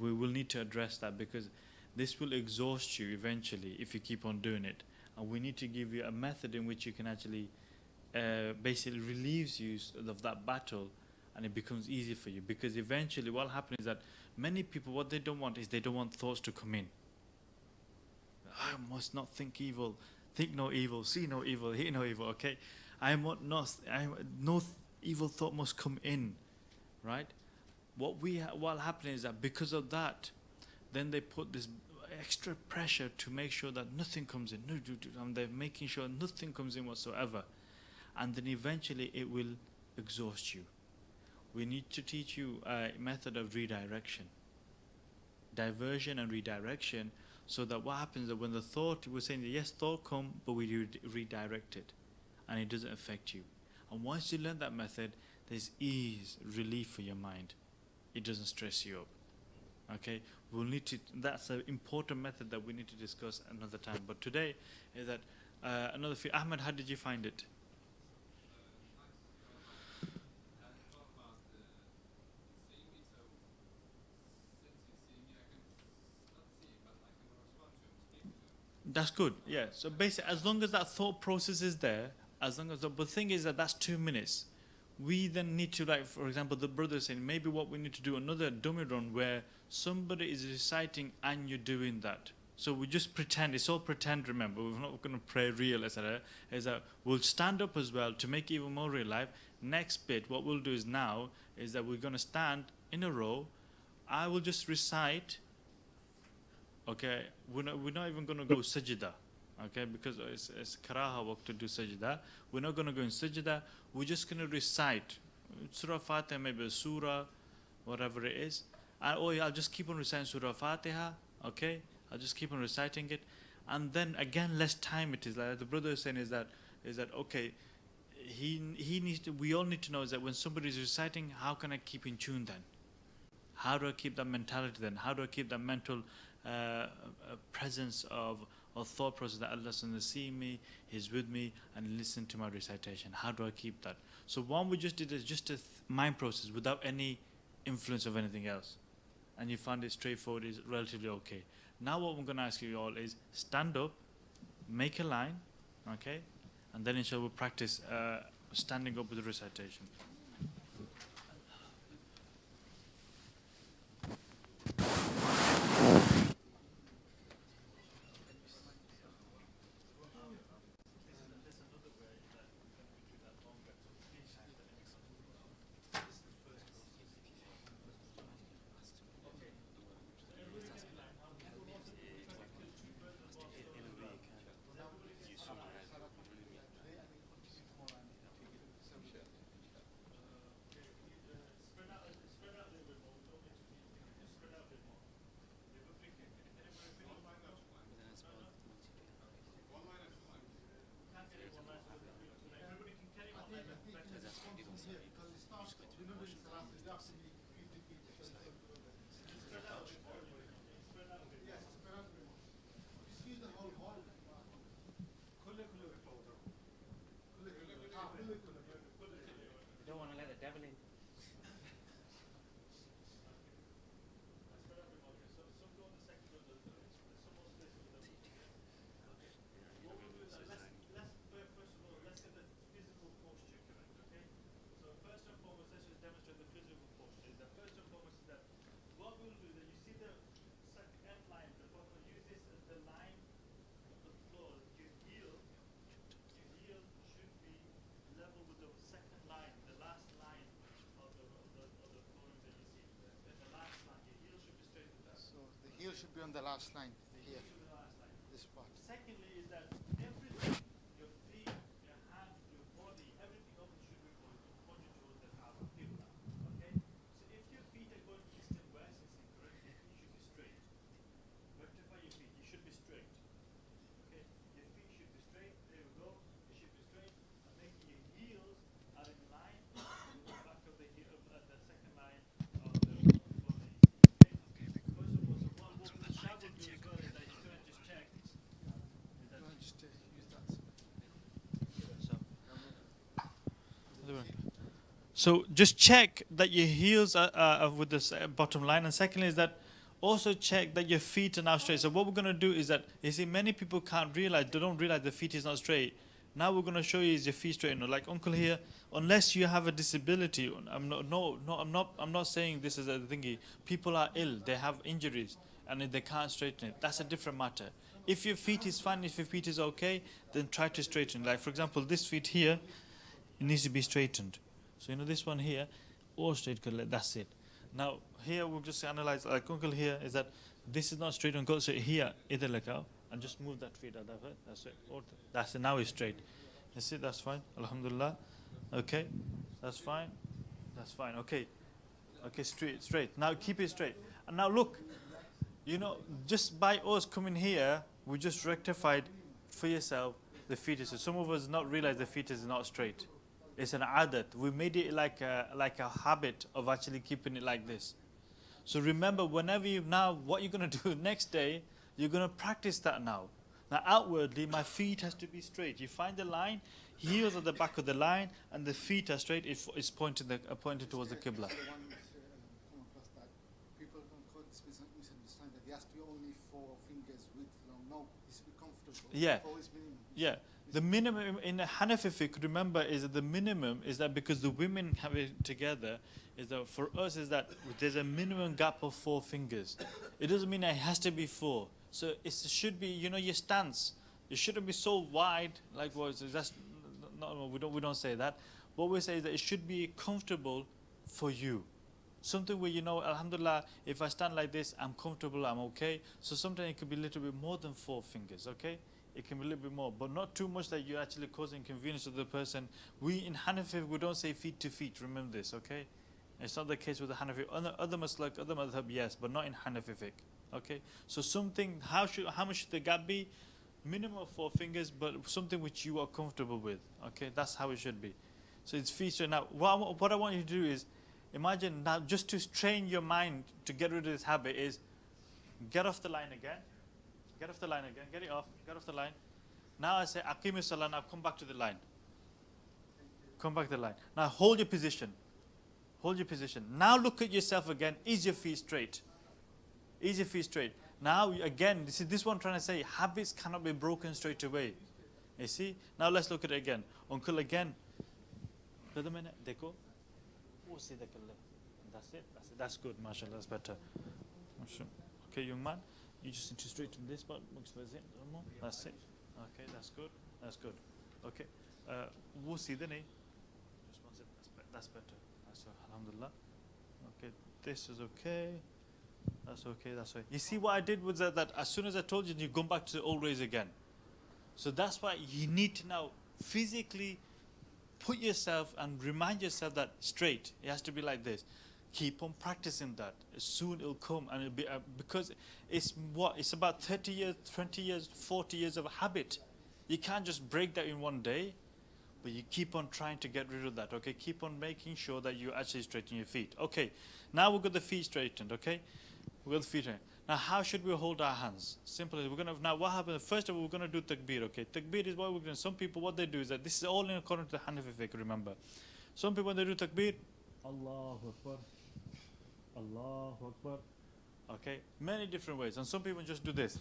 We will need to address that because this will exhaust you eventually if you keep on doing it. And we need to give you a method in which you can actually basically relieves you of that battle, and it becomes easy for you. Because eventually what happens is that many people, what they don't want is they don't want thoughts to come in. I must not think evil, think no evil, see no evil, hear no evil. Okay, no evil thought must come in, right? What happens is that because of that, then they put this extra pressure to make sure that nothing comes in. And they're making sure nothing comes in whatsoever, and then eventually it will exhaust you. We need to teach you a method of redirection, diversion and redirection, so that what happens is that when the thought, we're saying that yes, thought come, but we redirect it, and it doesn't affect you. And once you learn that method, there's ease, relief for your mind. It doesn't stress you up. Okay, we'll need to. That's an important method that we need to discuss another time. But today is that another. Ahmed, how did you find it? That's good. Yeah. So basically, as long as that thought process is there, as long as but the thing is that that's 2 minutes. We then need to, like, for example, the brother is saying maybe what we need to do another dummy run where somebody is reciting and you're doing that. So we just pretend, it's all pretend, remember, we're not going to pray real, etc. Is that we'll stand up as well to make it even more real life. Next bit, what we'll do is now, is that we're going to stand in a row. I will just recite, okay, we're not even going to go sajda, okay, because it's karaha work to do sajda. We're not going to go in sajda. We're just going to recite Surah Fatiha, maybe a surah, whatever it is. I'll just keep on reciting Surah Fatiha, okay? I'll just keep on reciting it. And then again, less time it is. Like the brother is saying is that okay, he needs to, we all need to know is that when somebody is reciting, how can I keep in tune then? How do I keep that mentality then? How do I keep that mental presence of thought process that Allah doesn't see me, He's with me, and listen to my recitation? How do I keep that? So one we just did is just a mind process without any influence of anything else, and you find it straightforward, is relatively okay. Now what I'm going to ask you all is stand up, make a line, okay, and then inshallah we'll practice standing up with the recitation. Don't want to let the devil in. Heel should be on the last line here. This part. Secondly is that everything, your feet, your hands, your body, everything of it should be pointed towards the Kaaba, Qibla. Okay? So if your feet are going east and west, it's incorrect. Your feet should be straight. Rectify your feet. You should be straight. Okay? Your feet should be straight. There we go. They should be So just check that your heels are with this bottom line, and secondly is that also check that your feet are now straight. So what we're going to do is that, you see, many people can't realize, they don't realize the feet is not straight. Now we're going to show you is your feet straight. Like Uncle here, unless you have a disability, I'm not saying this is a thingy. People are ill, they have injuries, and they can't straighten it. That's a different matter. If your feet is fine, if your feet is okay, then try to straighten. Like for example, this feet here, it needs to be straightened. So this one here, all straight, that's it. Now here we'll just analyze, like Uncle here, is that this is not straight and go straight here, either like out, and just move that feet out of it. That's it. That's it. Now it's straight. You see, that's fine. Alhamdulillah. Okay, that's fine. That's fine. Okay. Okay, straight. Now keep it straight. And now look, just by us coming here, we just rectified for yourself the fetus. So some of us not realize the fetus is not straight. It's an adat. We made it like a habit of actually keeping it like this. So remember, whenever what you're going to do next day, you're going to practice that now. Now outwardly, my feet has to be straight. You find the line, heels at the back of the line, and the feet are straight. It's pointed towards the qibla. The one come across that people don't quote this misunderstand that it has to be only 4 fingers width long. No, it's to be comfortable. Yeah. 4 is minimum. Yeah. The minimum in the Hanafi fiqh, remember, is that the minimum is that because the women have it together, is that for us is that there's a minimum gap of 4 fingers. It doesn't mean that it has to be 4. So it should be, your stance. It shouldn't be so wide, like that's no, we don't say that. What we say is that it should be comfortable for you. Something where alhamdulillah, if I stand like this, I'm comfortable, I'm okay. So sometimes it could be a little bit more than 4 fingers, okay? It can be a little bit more, but not too much that you're actually causing inconvenience to the person. We in Hanafi, we don't say feet to feet, remember this, okay? It's not the case with the Hanafi. Other maslak, other madhab, yes, but not in Hanafi fiqh, okay? So something, how much should the gap be? Minimum of 4 fingers, but something which you are comfortable with, okay? That's how it should be. So it's feet straight. Now, what I want you to do is, imagine now, just to train your mind to get rid of this habit is, get off the line again. Get off the line again. Get it off. Get off the line. Now I say, Aqim Salah. Now come back to the line. Come back to the line. Now hold your position. Hold your position. Now look at yourself again. Is your feet straight? Is your feet straight? Now again, this is this one trying to say, habits cannot be broken straight away. You see? Now let's look at it again. Uncle again. That's it. That's it. That's good. MashaAllah. That's better. Okay, young man. You just need to straighten this part. That's it. Okay, that's good. That's good. Okay. Wo seedhe nahi. Just one second. That's better. That's alhamdulillah. Okay, this is okay. That's okay. That's okay. You see what I did was that as soon as I told you, you go back to the old ways again. So that's why you need to now physically put yourself and remind yourself that straight. It has to be like this. Keep on practicing that. Soon it'll come, and it'll be because it's about 30 years, 20 years, 40 years of a habit. You can't just break that in one day, but you keep on trying to get rid of that. Okay, keep on making sure that you actually straighten your feet. Okay, now we've got the feet straightened. Okay, we've got the feet straightened. Now, how should we hold our hands? Simple as now. What happens? First of all, we're gonna do takbir. Okay, takbir is what we're gonna. Some people, what they do is that this is all in according to the Hanafi fiqh. Remember, some people when they do takbir, Allahu Akbar. Allahu Akbar. Okay, many different ways, and some people just do this.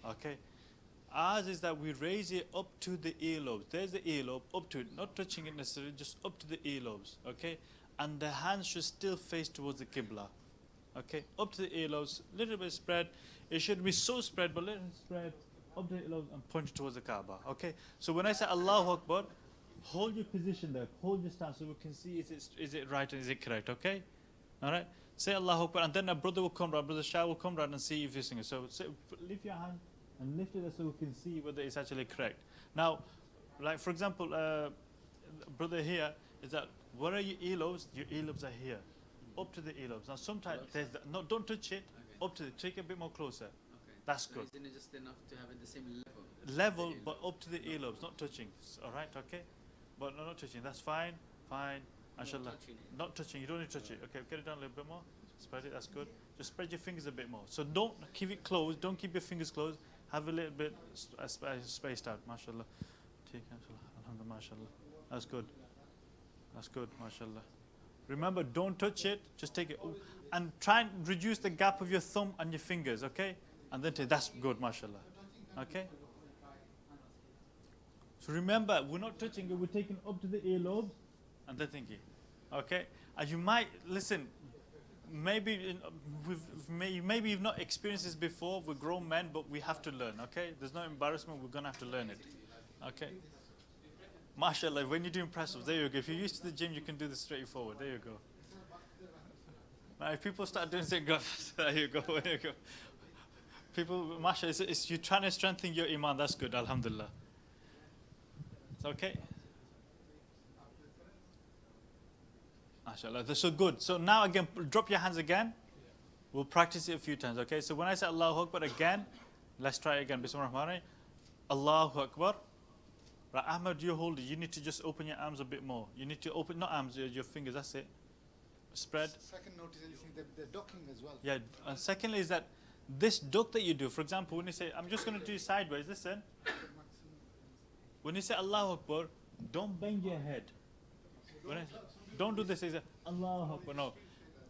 Okay, ours is that we raise it up to the earlobes. There's the earlobe up to it, not touching it necessarily, just up to the earlobes. Okay, and the hands should still face towards the qibla. Okay, up to the earlobes, little bit spread. It should be so spread, but little spread up to the earlobes and point towards the Kaaba. Okay, so when I say Allahu Akbar, hold your position there, hold your stance, so we can see is it right and is it correct. Okay, all right. Say Allahu Akbar, and then a brother will come round, Brother Shah will come round and see if you're singing. So lift your hand and lift it so we can see whether it's actually correct. Now, like for example, brother here is that where are your earlobes? Your earlobes are here, up to the earlobes. Now sometimes there's no, don't touch it. Okay. Up to it. Take it a bit more closer. Okay. That's good. Isn't it just enough to have it the same level? Level, but up to the earlobes, not touching. All right, okay, but no, not touching. That's fine, fine. Mashallah. Not touching. You don't need to touch it. Okay, get it down a little bit more. Spread it. That's good. Just spread your fingers a bit more. So don't keep it closed. Don't keep your fingers closed. Have a little bit spaced out. Mashallah. Alhamdulillah. Mashallah. That's good. That's good. Mashallah. Remember, don't touch it. Just take it. And try and reduce the gap of your thumb and your fingers, okay? And then take, that's good, mashallah. Okay? So remember, we're not touching it. We're taking up to the earlobes and then thinking. Okay? And you might, listen, maybe maybe you've not experienced this before. We're grown men, but we have to learn, okay? There's no embarrassment. We're going to have to learn it. Okay? MashaAllah, when you do impressive, there you go. If you're used to the gym, you can do this straightforward. There you go. Now, if people start doing things, there you go, there you go. People, MashaAllah, it's you're trying to strengthen your iman. That's good, alhamdulillah. It's okay? MashaAllah, that's so good. So now again, drop your hands again. We'll practice it a few times, okay? So when I say Allahu Akbar again, let's try it again. Bismillahirrahmanirrahim. Allahu Akbar. Right, Ahmed, you hold it. You need to just open your arms a bit more. You need to open, not arms, your fingers, that's it. Spread. Second note is anything, the docking as well. Yeah, and secondly is that this duck that you do, for example, when you say, I'm just going to do it sideways, listen. When you say Allahu Akbar, don't bend your head. Don't do this, say Allahu Akbar, no.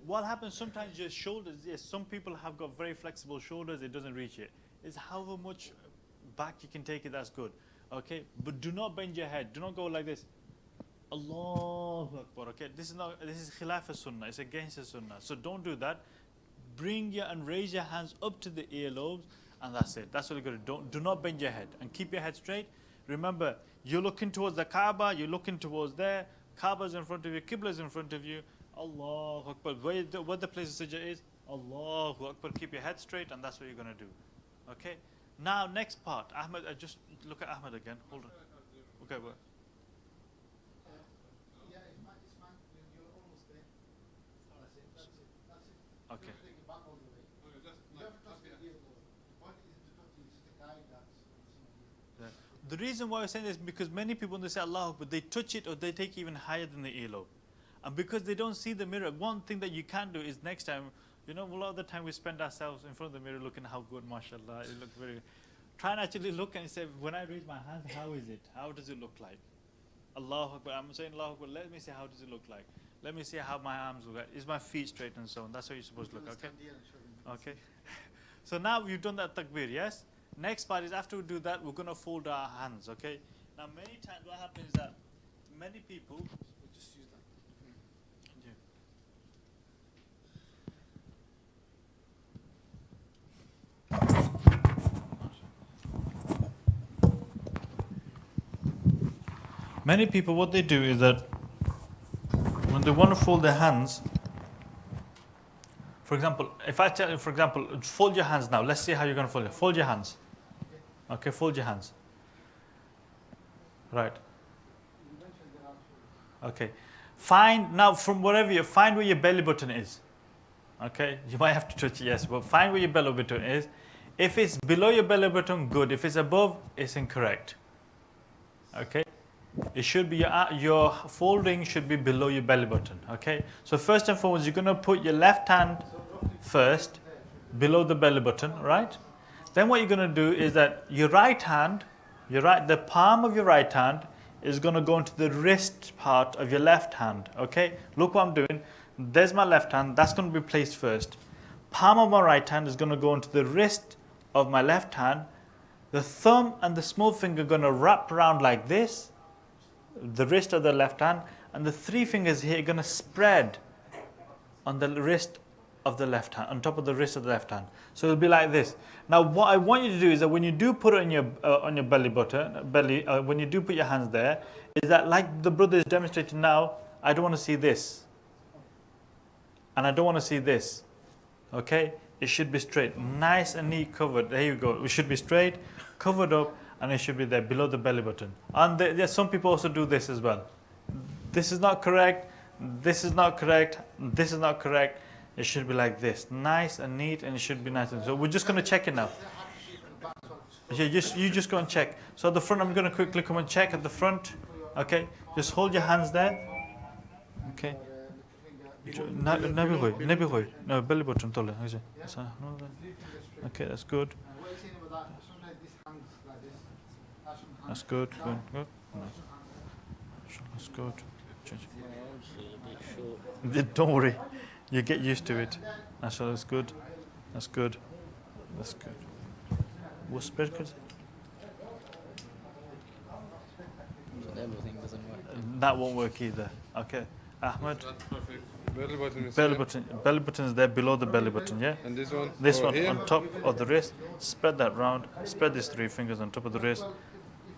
What happens sometimes your shoulders, yes, some people have got very flexible shoulders, it doesn't reach it. It's however much back you can take it, that's good. Okay, but do not bend your head. Do not go like this. Allahu Akbar. Okay, this is khilaf sunnah. It's against the sunnah. So don't do that. Bring your and raise your hands up to the earlobes, and that's it. That's what you're gonna do. Do not bend your head and keep your head straight. Remember, you're looking towards the Kaaba. You're looking towards there. Kaaba's in front of you. Qibla's in front of you. Allahu Akbar. Where the place of sajda is. Allahu Akbar. Keep your head straight, and that's what you're gonna do. Okay. Now, next part. Ahmed, just look at Ahmed again. Hold on. Okay, well. Yeah, it's fine. You're almost there. That's it. That's it. Okay. Don't take it back all the way. You don't trust the ear though. The point isn't to touch you, it's just a guide that's Yeah. The reason why I'm saying this is because many people, when they say Allah, but they touch it or they take even higher than the earlobe. And because they don't see the mirror, one thing that you can do is next time, you know, a lot of the time we spend ourselves in front of the mirror looking how good, mashallah, it looks very. Try and actually look and say, when I raise my hands, how is it? How does it look like? Allahu Akbar. I'm saying Allahu Akbar. Let me see how does it look like. Let me see how my arms look like. Is my feet straight and so on? That's how you're supposed to look, okay? Okay. So now we've done that takbir, yes? Next part is after we do that, we're going to fold our hands, okay? Now many times what happens is that many people, just use that. yeah. Many people, what they do is that when they want to fold their hands, for example, if I tell you, for example, fold your hands now. Let's see how you're going to fold it. Fold your hands. Okay, fold your hands. Right. Okay. Find, now from wherever you, find where your belly button is. Okay, you might have to touch it, yes, but find where your belly button is. If it's below your belly button, good. If it's above, it's incorrect. Okay. It should be, your folding should be below your belly button, okay? So first and foremost, you're going to put your left hand first, below the belly button, right? Then what you're going to do is that your right hand, the palm of your right hand is going to go into the wrist part of your left hand, okay? Look what I'm doing. There's my left hand, that's going to be placed first. Palm of my right hand is going to go into the wrist of my left hand. The thumb and the small finger are going to wrap around like this, the wrist of the left hand, and the three fingers here are going to spread on the wrist of the left hand, on top of the wrist of the left hand. So it'll be like this. Now what I want you to do is that when you do put it on your belly button, when you do put your hands there, is that like the brother is demonstrating now, I don't want to see this. And I don't want to see this. Okay? It should be straight, nice and neat, covered. There you go. It should be straight, covered up, and it should be there below the belly button. And some people also do this as well. This is not correct. This is not correct. This is not correct. It should be like this, nice and neat, and it should be nice. So we're just going to check it now. Yeah, you just go and check. So at the front, I'm going to quickly come and check at the front. Okay, just hold your hands there. Okay. No, belly button. Okay, that's good. That's good. Good. That's good. Don't worry, you get used to it. MashaAllah, that's good. That's good. That's good. What spread could Everything doesn't work. that won't work either. Okay, Ahmed. That's perfect. Belly button is Belly here. button. Belly button is there below the belly button. Yeah. And this one? This over one here? on top of the wrist. Spread that round. Spread these 3 fingers on top of the wrist.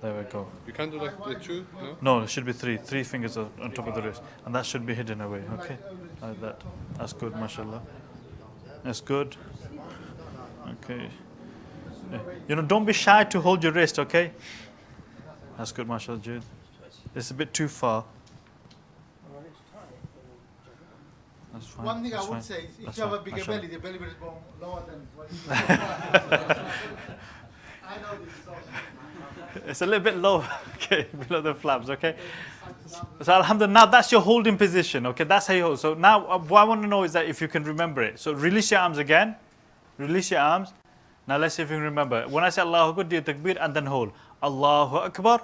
There we go. You can't do like the two, no? No, it should be 3. 3 fingers on top of the wrist, and that should be hidden away. Okay, like that. That's good, mashallah. That's good. Okay. Yeah. You know, don't be shy to hold your wrist. Okay. That's good, mashallah, Jude. It's a bit too far. That's fine. One thing that's I would fine. say is if That's you have a fine, bigger mashallah. belly, the belly button is more lower than what you I know this is also. It's a little bit low, okay, below the flaps, okay? So alhamdulillah, now that's your holding position, okay? That's how you hold. So now what I want to know is that if you can remember it. So release your arms again. Release your arms. Now let's see if you can remember. When I say Allahu Akbar, do your takbir and then hold. Allahu Akbar.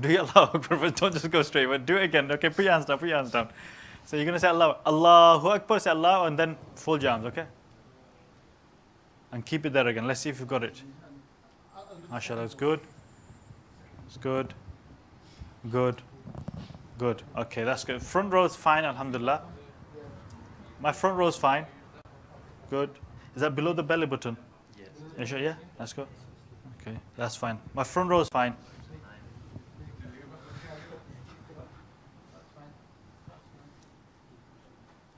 Do your Allahu Akbar, but don't just go straight, but do it again, okay? Put your hands down, put your hands down. So you're going to say Allahu Akbar, say Allah, and then fold your arms, okay? And keep it there again. Let's see if you've got it. MashaAllah, it's good. It's good. Good. Good. Okay, that's good. Front row is fine, alhamdulillah. My front row is fine. Good. Is that below the belly button? Yes. You sure? Yeah? That's good. Okay, that's fine. My front row is fine.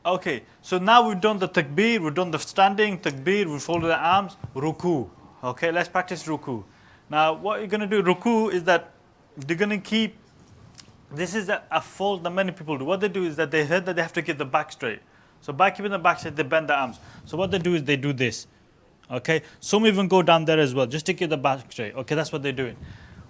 Okay, so now we've done the takbir, we've done the standing, takbir, we've folded the arms, ruku. Okay, let's practice ruku. Now, what you're going to do, ruku, is that you're going to keep, this is a fault that many people do. What they do is that they heard that they have to keep the back straight. So by keeping the back straight, they bend the arms. So what they do is they do this. Okay, some even go down there as well, just to keep the back straight. Okay, that's what they're doing.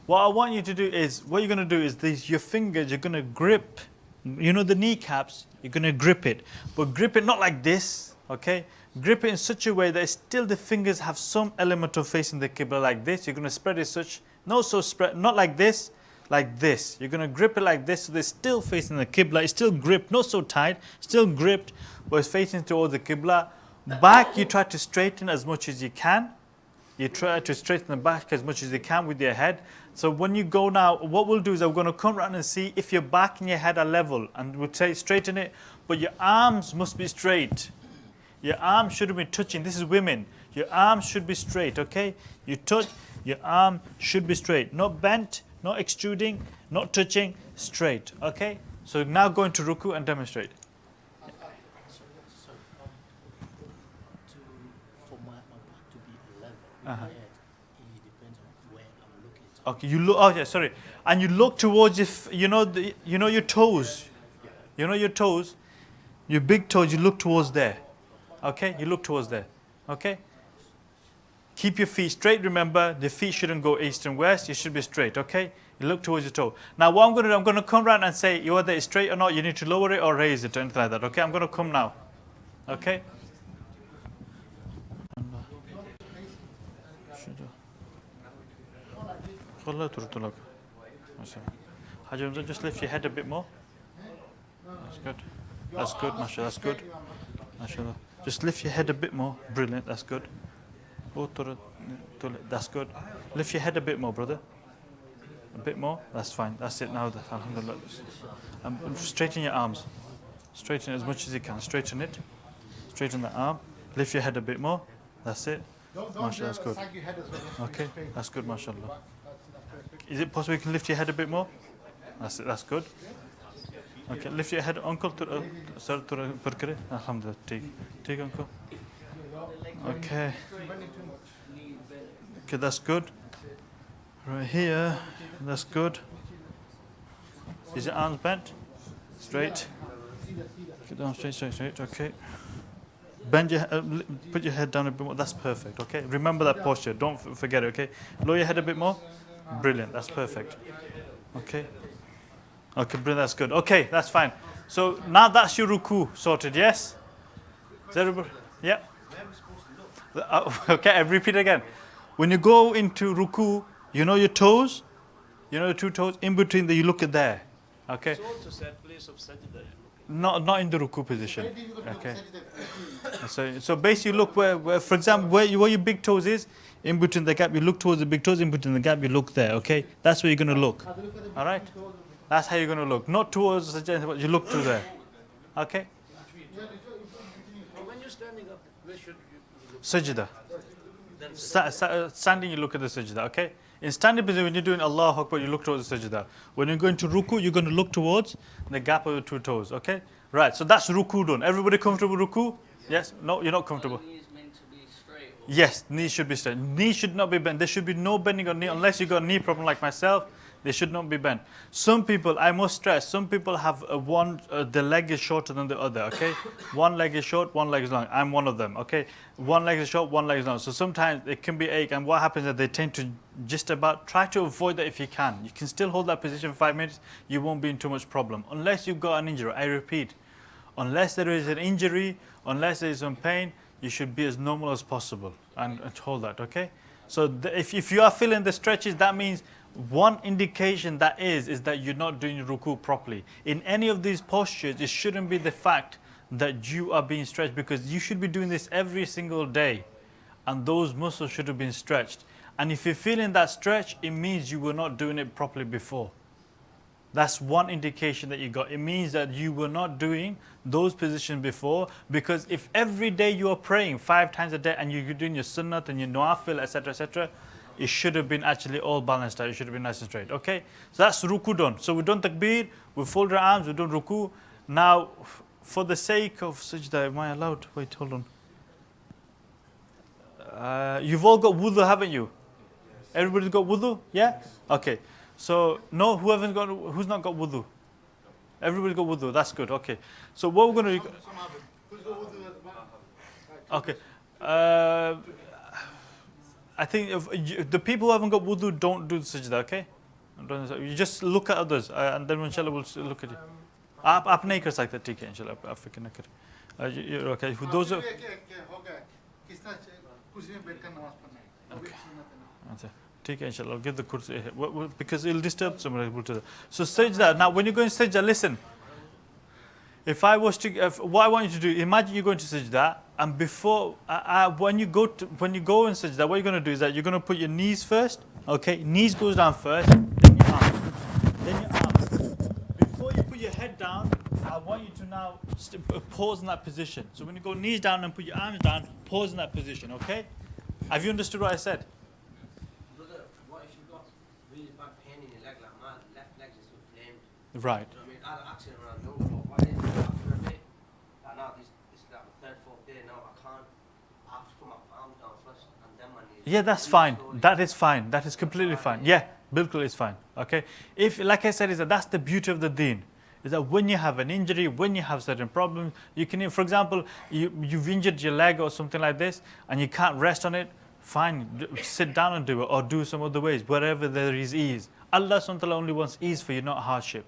What I want you to do is, what you're going to do is your fingers, you're going to grip, you know the kneecaps, you're going to grip it. But grip it not like this, okay? Grip it in such a way that still the fingers have some element of facing the Qibla like this. You're going to spread it such, not so spread, not like this, like this. You're going to grip it like this so they're still facing the Qibla. It's still gripped, not so tight, still gripped, but it's facing towards the Qibla. Back, you try to straighten as much as you can. You try to straighten the back as much as you can with your head. So when you go now, what we'll do is we're going to come around and see if your back and your head are level. And we'll say straighten it, but your arms must be straight. Your arms shouldn't be touching. This is women. Your arms should be straight, okay? You touch, your arm should be straight. Not bent, not extruding, not touching, straight, okay? So now go into ruku and demonstrate. For my back to be level, Uh-huh. head, it depends on where I'm looking. Okay, you look, oh yeah, sorry. And you look towards, you know your toes. You know your toes, your big toes, you look towards there. Okay, you look towards there. Okay? Keep your feet straight, remember, the feet shouldn't go east and west, you should be straight, okay? You look towards your toe. Now what I'm going to do, I'm going to come around and say, whether it's straight or not, you need to lower it or raise it or anything like that, okay? I'm going to come now. Okay? Hajj, just lift your head a bit more. That's good. That's good, mashallah, that's good. MashaAllah. Just lift your head a bit more. Brilliant, that's good. That's good. Lift your head a bit more, brother. A bit more. That's fine. That's it now. Alhamdulillah. Straighten your arms. Straighten it as much as you can. Straighten it. Straighten the arm. Lift your head a bit more. That's it. MashaAllah, that's good. Sag your head as well. Okay, that's good, mashallah. Is it possible you can lift your head a bit more? That's it, that's good. Okay, lift your head, uncle. Sir, alhamdulillah. Take, uncle. Okay. Okay, that's good. Right here, that's good. Is your arms bent? Straight. Get down straight. Okay. Bend your, put your head down a bit more. That's perfect. Okay. Remember that posture. Don't forget it. Okay. Lower your head a bit more. Brilliant. That's perfect. Okay. Okay, brilliant. That's good. Okay, that's fine. So now that's your ruku sorted. Yes. Is everybody? Yeah. Okay. I repeat again. When you go into ruku, you know your toes. You know your 2 toes. In between, you look at there. Okay, It's also said place of sajda. not in the ruku Very position. difficult to Okay. say that. So basically, look where, for example, where your big toes is, in between the gap, you look towards the big toes. In between the gap, you look there. Okay, that's where you're gonna look. All right, that's how you're gonna look. Not towards the sajda, but you look to there. Okay, But when you're standing up, where should you look? sajda. Then Standing, you look at the sajda. Okay. In standing position, when you're doing Allahu Akbar, you look towards the sajda. When you're going to ruku, you're going to look towards the gap of the two toes. Okay. Right. So that's ruku done. Everybody comfortable with ruku? Yes. No, you're not comfortable. The knee is meant to be straight. Or Yes, knees should be straight. Knees should not be bent. There should be no bending on knee unless you got a knee problem like myself. They should not be bent. Some people, I must stress, some people have the leg is shorter than the other. Okay, one leg is short, one leg is long. I'm one of them. Okay, one leg is short, one leg is long. So sometimes it can be ache, and what happens is they tend to just about try to avoid that if you can. You can still hold that position for 5 minutes. You won't be in too much problem unless you've got an injury. I repeat, unless there is an injury, unless there is some pain, you should be as normal as possible and hold that. Okay. So if you are feeling the stretches, that means one indication that is that you're not doing ruku properly. In any of these postures, it shouldn't be the fact that you are being stretched, because you should be doing this every single day and those muscles should have been stretched. And if you're feeling that stretch, it means you were not doing it properly before. That's one indication that you got. It means that you were not doing those positions before, because if every day you are praying 5 times a day and you're doing your sunnat and your nawafil, etc., it should have been actually all balanced out. It should have been nice and straight. Okay? So that's ruku done. So we've done takbir, we've folded our arms, we've done ruku. Now, for the sake of sajda, am I allowed? Wait, hold on. You've all got wudu, haven't you? Everybody's got wudu? Yeah? Okay. So, no, who's not got wudu? Everybody's got wudu. That's good. Okay. So what we're going to do... Okay. I think the people who haven't got wudu, don't do the sajda, okay? You just look at others, and then inshallah we'll look at you. आप नहीं कर सकते, ठीक है इंशाल्लाह आप फिक्र न करें. You're okay. For those of अच्छा, ठीक है इंशाल्लाह. I'll give the kursi because it'll disturb someone able to. So sajda. Now when you go in sajda, listen. If I was to, what I want you to do, imagine you're going to sajda, and before, when you go in sajda, what you're going to do is that you're going to put your knees first. Okay, knees goes down first, then your arms, then your arms. Before you put your head down, I want you to now pause in that position. So when you go knees down and put your arms down, pause in that position. Okay? Have you understood what I said? brother, what if you've got really bad pain in your leg, like my left leg is inflamed? Right. I mean, I had an accident around no, but what is it after a bit? Like now, this is like the third, fourth day now. I have to put my palms down first and then my knees. Yeah, that's fine. That is fine. That is completely fine. Yeah, bilkul is fine. Okay. If, like I said, is that's the beauty of the deen. Is that when you have an injury, when you have certain problems, you can, for example, you've injured your leg or something like this, and you can't rest on it. Fine, sit down and do it, or do some other ways, wherever there is ease. Allah SWT only wants ease for you, not hardship.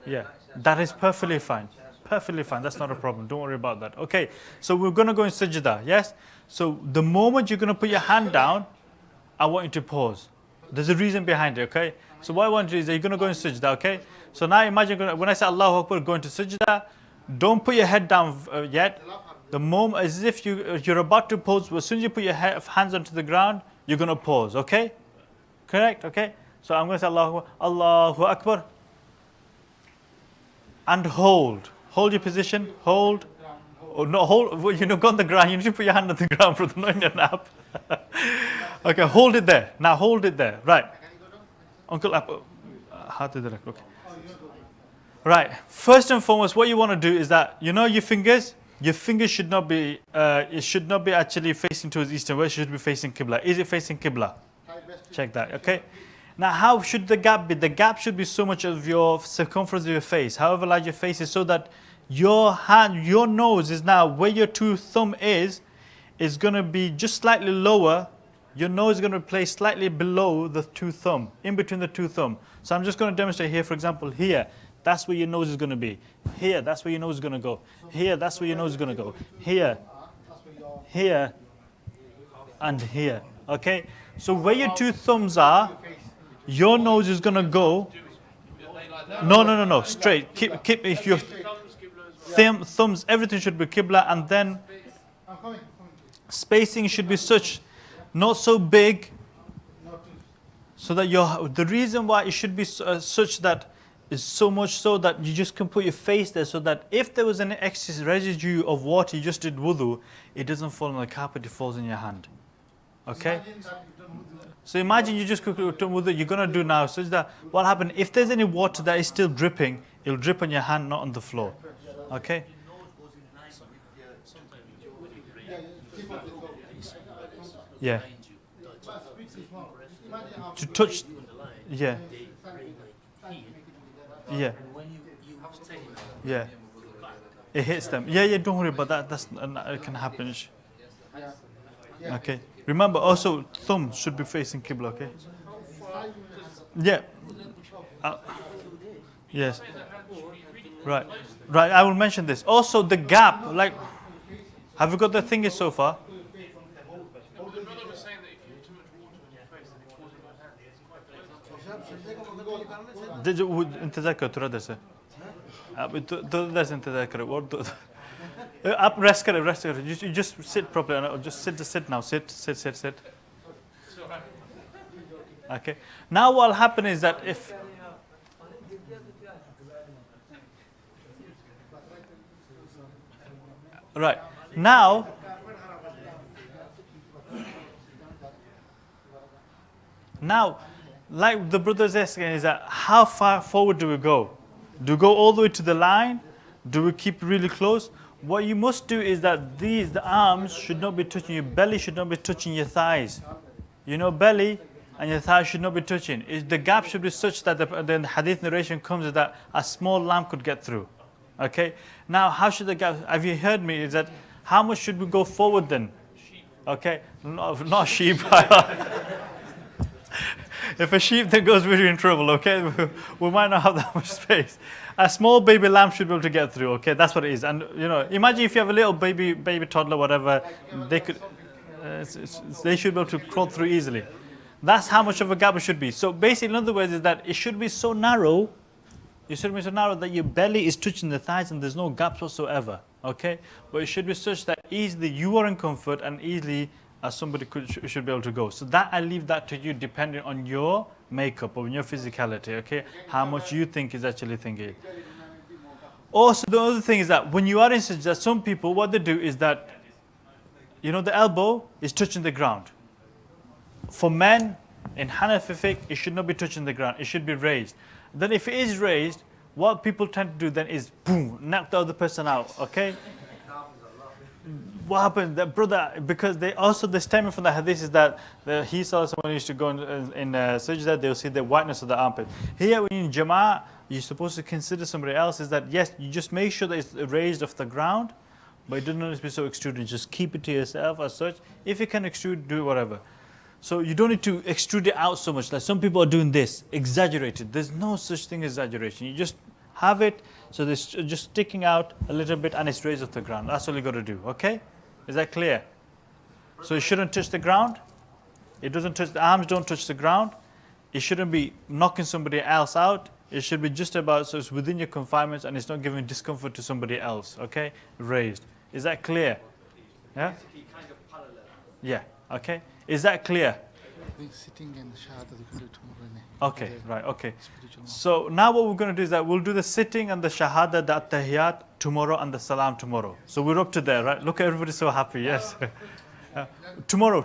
Yeah, that is perfectly fine. Perfectly fine. That's not a problem. Don't worry about that. Okay, so we're going to go in sajda, yes? So the moment you're going to put your hand down, I want you to pause. There's a reason behind it, okay? So what I want you to do is that you're going to go in sajda, okay? So now imagine when I say Allahu Akbar, go into sajda, don't put your head down yet. The moment, as if you're about to pause, as soon as you put your hands onto the ground, you're going to pause, okay? Correct, okay? So I'm going to say Allahu Akbar. And hold. Hold your position. Hold. Oh, no, hold. Well, you know, go on the ground. You need to put your hand on the ground for the not in your nap. Okay, hold it there. Now hold it there. Right. Uncle, okay. Right. First and foremost, what you want to do is that, you know, your fingers should not be, it should not be actually facing towards eastern west. It should be facing Qibla. Is it facing Qibla? Check that. Okay. Now, how should the gap be? The gap should be so much of your circumference of your face, however large your face is, so that your nose is now where your two thumb is going to be just slightly lower. Your nose is going to be placed slightly below the two thumb, in between the two thumb. So I'm just going to demonstrate here. For example, here, that's where your nose is going to be. Here, that's where your nose is going to go. Here, that's where your nose is going to go. Here, here, and here. Okay? So where your two thumbs are, your nose is going to go. No. Straight. Keep if your thumbs, everything should be qibla, and then I'm coming. spacing should be such, not so big, so that the reason why it should be such that is so much so that you just can put your face there, so that if there was an excess residue of water you just did wudu, it doesn't fall on the carpet, it falls in your hand. Okay? So imagine you just cook wudu, you're going to do now, such that what happened, if there's any water that is still dripping, it'll drip on your hand, not on the floor. Okay? Yeah. To touch, yeah. Yeah. Yeah. It hits them. Yeah, don't worry about that. It can happen. Okay. Remember, also, thumb should be facing Qibla, okay? Yeah. Yes. Right. Right, I will mention this. Also, the gap, like, have you got the thingy so far? इंतजार करो थोड़ा देर से अब दो देर से इंतजार करो और दो आप rest करो you just sit properly just sit now sit okay now what will happen is that if right now like the brother's asking is that how far forward do we go? Do we go all the way to the line? Do we keep really close? What you must do is that the arms should not be touching your belly, should not be touching your thighs. You know, belly and your thighs should not be touching. The gap should be such that the hadith narration comes that a small lamb could get through. Okay? Now, how should the gap, have you heard me, is that how much should we go forward then? Okay? Not sheep. If a sheep then goes, we're in trouble, okay? We might not have that much space. A small baby lamb should be able to get through, okay? That's what it is. And, you know, imagine if you have a little baby toddler, whatever, they should be able to crawl through easily. That's how much of a gap it should be. So basically, in other words, is that it should be so narrow, that your belly is touching the thighs and there's no gaps whatsoever, okay? But it should be such that easily you are in comfort and easily somebody should be able to go. So that I leave that to you, depending on your makeup or your physicality, okay? How much you think is actually thinking. Also, the other thing is that when you are in sajda, some people, what they do is that, you know, the elbow is touching the ground. For men, in Hanafi fiqh, it should not be touching the ground. It should be raised. Then if it is raised, what people tend to do then is, boom, knock the other person out, okay? What happened, that brother, because the statement from the hadith is that he saw someone used to go in sajda, they'll see the whiteness of the armpit. Here when in Jama'ah, you're supposed to consider somebody else, is that yes, you just make sure that it's raised off the ground, but it doesn't need to be so extruded. Just keep it to yourself as such. If you can extrude, do whatever. So you don't need to extrude it out so much. Like some people are doing this, exaggerated. There's no such thing as exaggeration. You just have it, so it's just sticking out a little bit and it's raised off the ground. That's all you got to do, okay? Is that clear? So it shouldn't touch the ground. It doesn't touch, the arms don't touch the ground. It shouldn't be knocking somebody else out. It should be just about, so it's within your confinements and it's not giving discomfort to somebody else, okay? Raised. Is that clear? Yeah? Kind of parallel. Yeah, okay. Is that clear? I think sitting and shahada you can do tomorrow. Okay, right, okay. So now what we're going to do is that we'll do the sitting and the shahada, the attahiyat tomorrow and the salam tomorrow. So we're up to there, right? Look, everybody's so happy, yes. Tomorrow.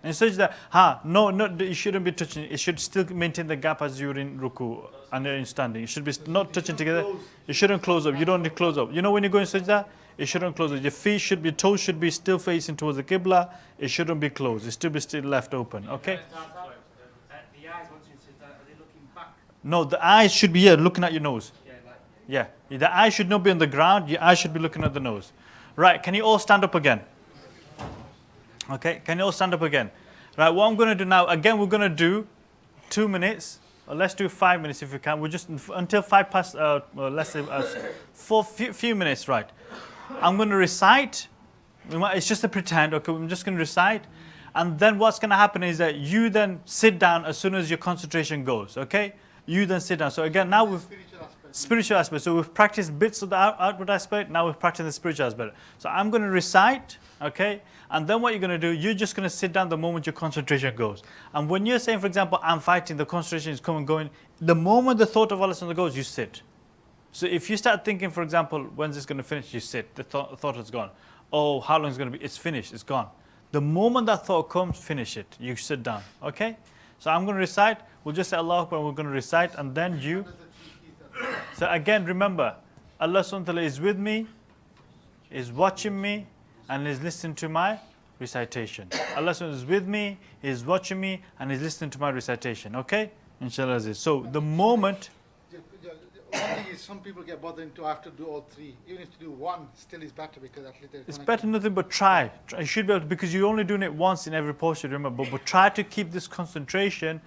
And such that, no, it shouldn't be touching. It should still maintain the gap as you're in ruku and you're in standing. It should be not touching together. It shouldn't close up. You don't need to close up. You know when you go in sajda, it shouldn't close up. Your toes should be still facing towards the qibla. It shouldn't be closed. It should be still left open, okay? The eyes, once you sit down, are they looking back? No, the eyes should be here, looking at your nose. Yeah, the eyes should not be on the ground. Your eyes should be looking at the nose. Right, can you all stand up again? Okay, can you all stand up again? Right, what I'm going to do now, again, we're going to do 2 minutes. Or let's do 5 minutes if we can. We're just until 5 past, let's say, for few minutes, right? I'm going to recite. It's just a pretend, okay? I'm just going to recite. And then what's going to happen is that you then sit down as soon as your concentration goes, okay? You then sit down. So again, now we've Spiritual aspect. spiritual aspect. So we've practiced bits of the outward aspect. Now we've practiced the spiritual aspect. So I'm going to recite, okay? And then what you're going to do, you're just going to sit down the moment your concentration goes. And when you're saying, for example, I'm fighting, the concentration is coming, going. The moment the thought of Allah goes, you sit. So if you start thinking, for example, when's this going to finish, you sit. The thought is gone. Oh, how long is it going to be? It's finished. It's gone. The moment that thought comes, finish it. You sit down. Okay? So I'm going to recite. We'll just say Allah Akbar. We're going to recite, and then you. So again, remember, Allah subhanahu wa ta'ala is with me, is watching me, and is listening to my recitation. Allah subhanahu wa ta'ala is with me, is watching me, and is listening to my recitation. Okay? Inshallah. Aziz. So the moment. One thing is, some people get bothered into have to do all three. Even if you do one, still is better because at least It's better nothing but try. You should be able to, because you're only doing it once in every posture, remember. But try to keep this concentration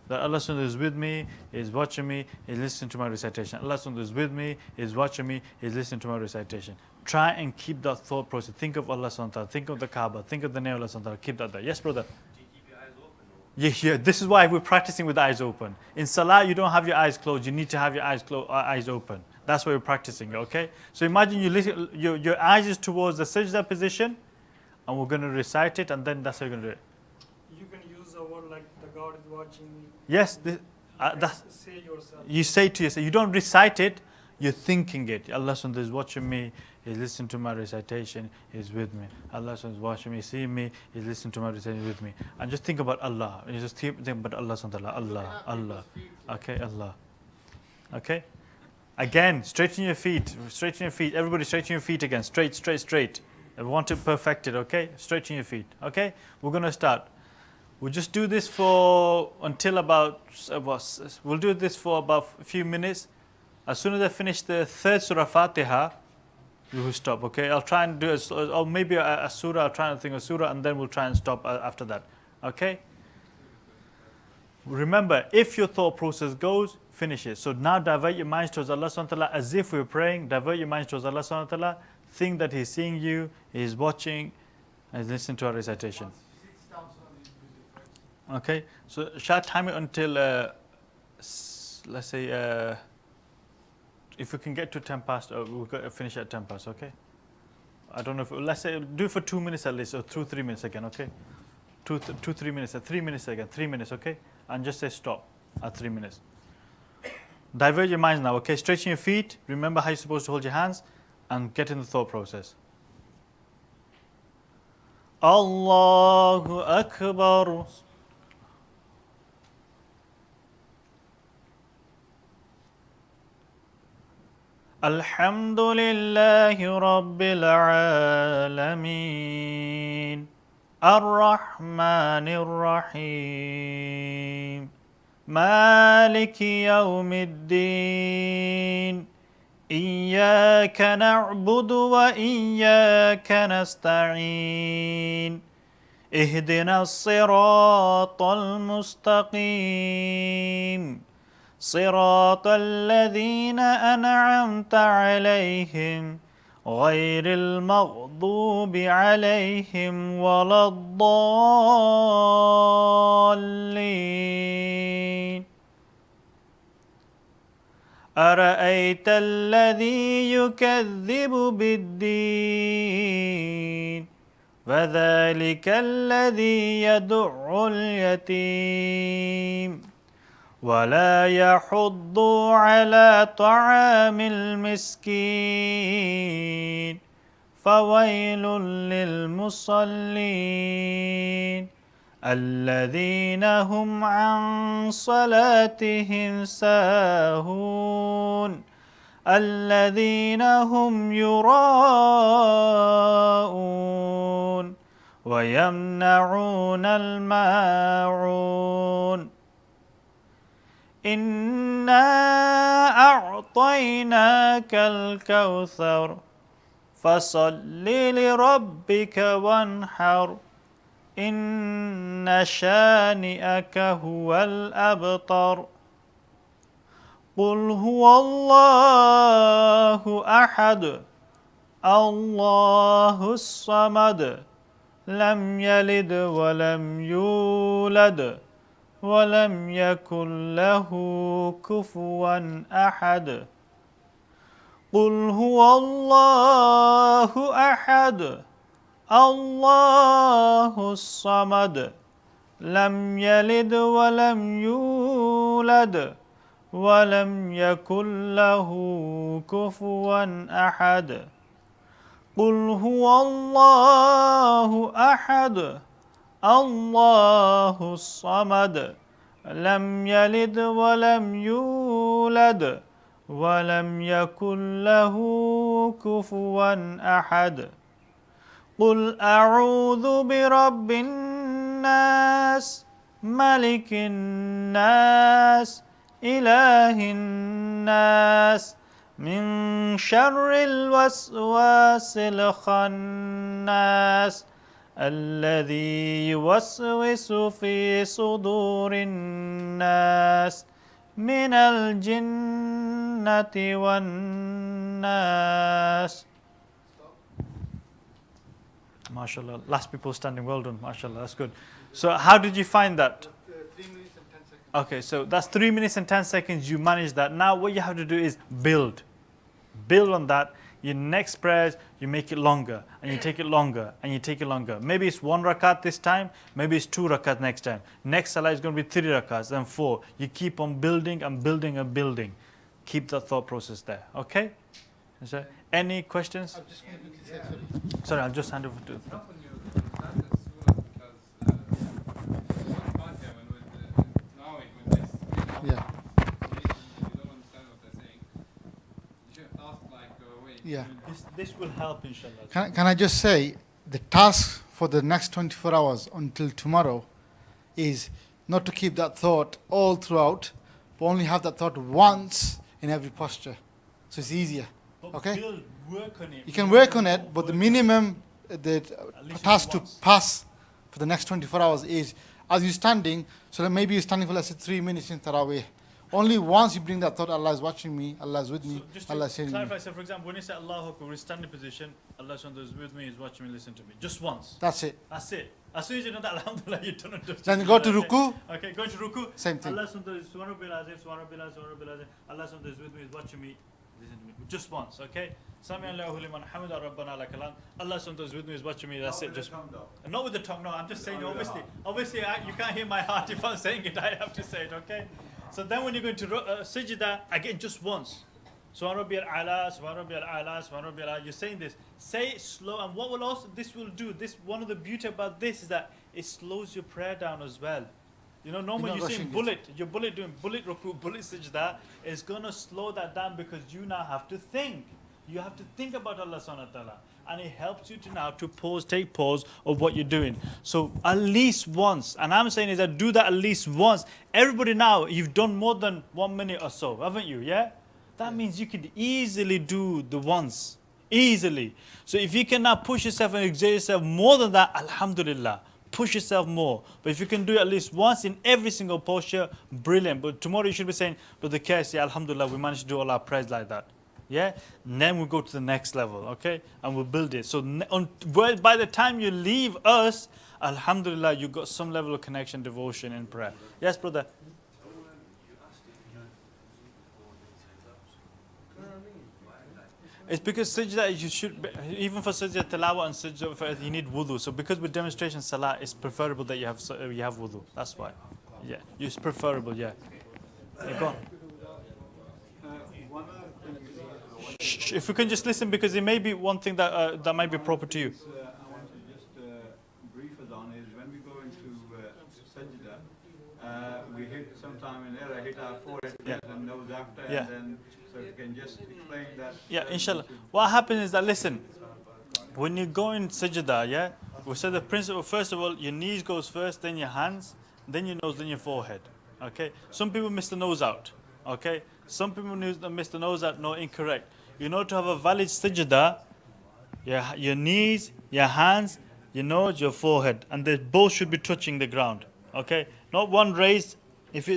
that Allah subhanahu wa ta'ala is with me, is watching me, is listening to my recitation. Allah subhanahu wa ta'ala is with me, is watching me, is listening to my recitation. Try and keep that thought process. Think of Allah subhanahu wa ta'ala, think of the Kaaba, think of the name of Allah subhanahu wa ta'ala. Keep that there. Yes, brother? Yeah, this is why we're practicing with the eyes open. In Salah, you don't have your eyes closed. You need to have your eyes open. That's why we're practicing, okay? So imagine your eyes is towards the sajda position, and we're going to recite it, and then that's how you're going to do it. You can use a word like the God is watching me. Yes, that's, Say yourself. you say to yourself. You don't recite it, you're thinking it. Allah subhanahu wa ta'ala is watching me, is listening to my recitation, is with me. Allah subhanahu wa ta'ala is watching me, seeing me, is listening to my recitation, is with me. And just think about Allah. You just think about Allah subhanahu wa ta'ala. Allah, Allah. Okay, Allah. Okay? Again, straighten your feet. Straighten your feet. Everybody straighten your feet again. Straight, straight, straight. I want it perfected, okay? Straighten your feet. Okay? We're going to start. We'll just do this for until about, we'll do this for about a few minutes. As soon as I finish the third Surah Fatiha, we will stop, okay? I'll try and do it, or maybe a surah, I'll try and think of surah, and then we'll try and stop after that, okay? Remember, if your thought process goes, finish it. So now divert your minds towards Allah subhanahu wa ta'ala as if we were praying. Divert your minds towards Allah subhanahu wa ta'ala. Think that He's seeing you, He's watching, and listen to our recitation. Okay? So shall I time it until, let's say, if we can get to 10 past, we'll finish at 10 past, okay? I don't know if, let's say, do it for 2 minutes at least, or 2-3 minutes again, okay? 2-3 minutes, 3 minutes again, 3 minutes, okay? And just say stop at 3 minutes. Divert your minds now, okay? Straighten your feet, remember how you're supposed to hold your hands, and get in the thought process. Allahu Akbar. الحمد لله رب العالمين الرحمن الرحيم مالك يوم الدين إياك نعبد وإياك نستعين اهدنا الصراط المستقيم صراط الذين أنعمت عليهم غير المغضوب عليهم ولا الضالين أرأيت الذي يكذب بالدين فذلك الذي يدع اليتيم ولا يحض على طعام المسكين فويل للمصلين الذين هم عن صلاتهم ساهون الذين هم يراءون ويمنعون الماعون إنا أعطيناك الكوثر فصل لربك وانحر إن شانئك هو الأبتر قل هو الله أحد الله الصمد لم يلد ولم يولد ولم يكن له كفوا أحد قل هو الله أحد الله الصمد لم يلد ولم يولد ولم يكن له كفوا أحد قل هو الله أحد الله الصمد لم يلد ولم يولد ولم يكن له كفوا أحد قل أعوذ برب الناس ملك الناس إله الناس من شر الوسواس الخناس الذي يوسوس في صدور الناس من الجنة والناس. MashaAllah. Last people standing, well done. MashaAllah, that's good. So how did you find that? 3 minutes and 10 seconds. Okay, so that's 3 minutes and 10 seconds. You manage that. Now what you have to do is build. Build on that. Your next prayers, you make it longer, and you take it longer, and you take it longer. Maybe it's 1 rakat this time, maybe it's 2 rakat next time. Next salah is going to be 3 rakats, then 4. You keep on building and building and building. Keep that thought process there, okay? Is there any questions? I'm just going to quickly say, Sorry, I'll just hand over to... Often you understand the surah because Fatiha, now with this, Yeah. you don't understand what they're saying. You should ask like, wait. Yeah. This will help, inshallah. Can I just say, the task for the next 24 hours until tomorrow is not to keep that thought all throughout, but only have that thought once in every posture. So it's easier. But Okay? build, work on it. You can work on it, but the minimum the least task to once. pass for the next 24 hours is as you're standing, so that maybe you're standing for let's say 3 minutes in Taraweeh. Only once you bring that thought, Allah is watching me, Allah is with me, So just Allah to is hearing me. clarify, so for example, when you say Allahu Akbar, we're standing position, Allah SWT is with me, is watching me, listen to me. Just once. That's it. That's it. As soon as you know that, Alhamdulillah, you don't understand. Then go to ruku. Okay, go to ruku. Same thing. Allah SWT is Subhanahu wa ta'ala, Subhanahu wa ta'ala, Subhanahu wa ta'ala. Allah SWT is with me, is watching me, listen to me. Just once, okay? Sami Allahu liman hamida rabbana lakal hamd. Allah SWT is with me, is watching me. That's it. Just not with the tongue. No, I'm just saying. Obviously, you can't hear my heart if I'm saying it. I have to say it, okay? So then, when you're going to sajda, again, just once. Subhan Rabbi al-Ala, Subhan Rabbi al-Ala, Subhan Rabbi al-Ala. You're saying this. Say it slow. And what will also this will do? This one of the beauty about this is that it slows your prayer down as well. You know, normally You're you're not saying rushing bullet. Your bullet doing bullet ruku, bullet sajda is gonna slow that down because you now have to think. You have to think about Allah subhanahu wa ta'ala. And it helps you to now to pause, take pause of what you're doing. So at least once, and I'm saying is that do that at least once. Everybody now, you've done more than 1 minute or so, haven't you? Yeah? That means you could easily do the once. Easily. So if you can now push yourself and exert yourself more than that, alhamdulillah. Push yourself more. But if you can do it at least once in every single posture, brilliant. But tomorrow you should be saying, Brother Kes, yeah, alhamdulillah, we managed to do all our prayers like that. Yeah, and then we'll go to the next level, okay, and we'll build it. So by the time you leave us, alhamdulillah, you got some level of connection, devotion, and prayer. Yes, brother. It's because sajda, you should, even for sajda tilawah and sajda, you need wudu. So because with demonstration salah, it's preferable that you have wudu. That's why. Yeah, it's preferable. Yeah. Yeah, go on. Shh, if you can just listen, because it may be one thing that that might be proper to you. I want to just brief us on is when we go into sajda, we hit sometime in error, hit our forehead and nose after, and then so if you can just explain that. Yeah, inshallah. What happens is that listen, when you go in sajda, yeah, we said the principle. First of all, your knees goes first, then your hands, then your nose, then your forehead. Okay. Some people miss the nose out. Okay. Some people miss the nose out. No, incorrect. You know, to have a valid sajda, your knees, your hands, your nose, your forehead, and they both should be touching the ground. Okay, not one raised. If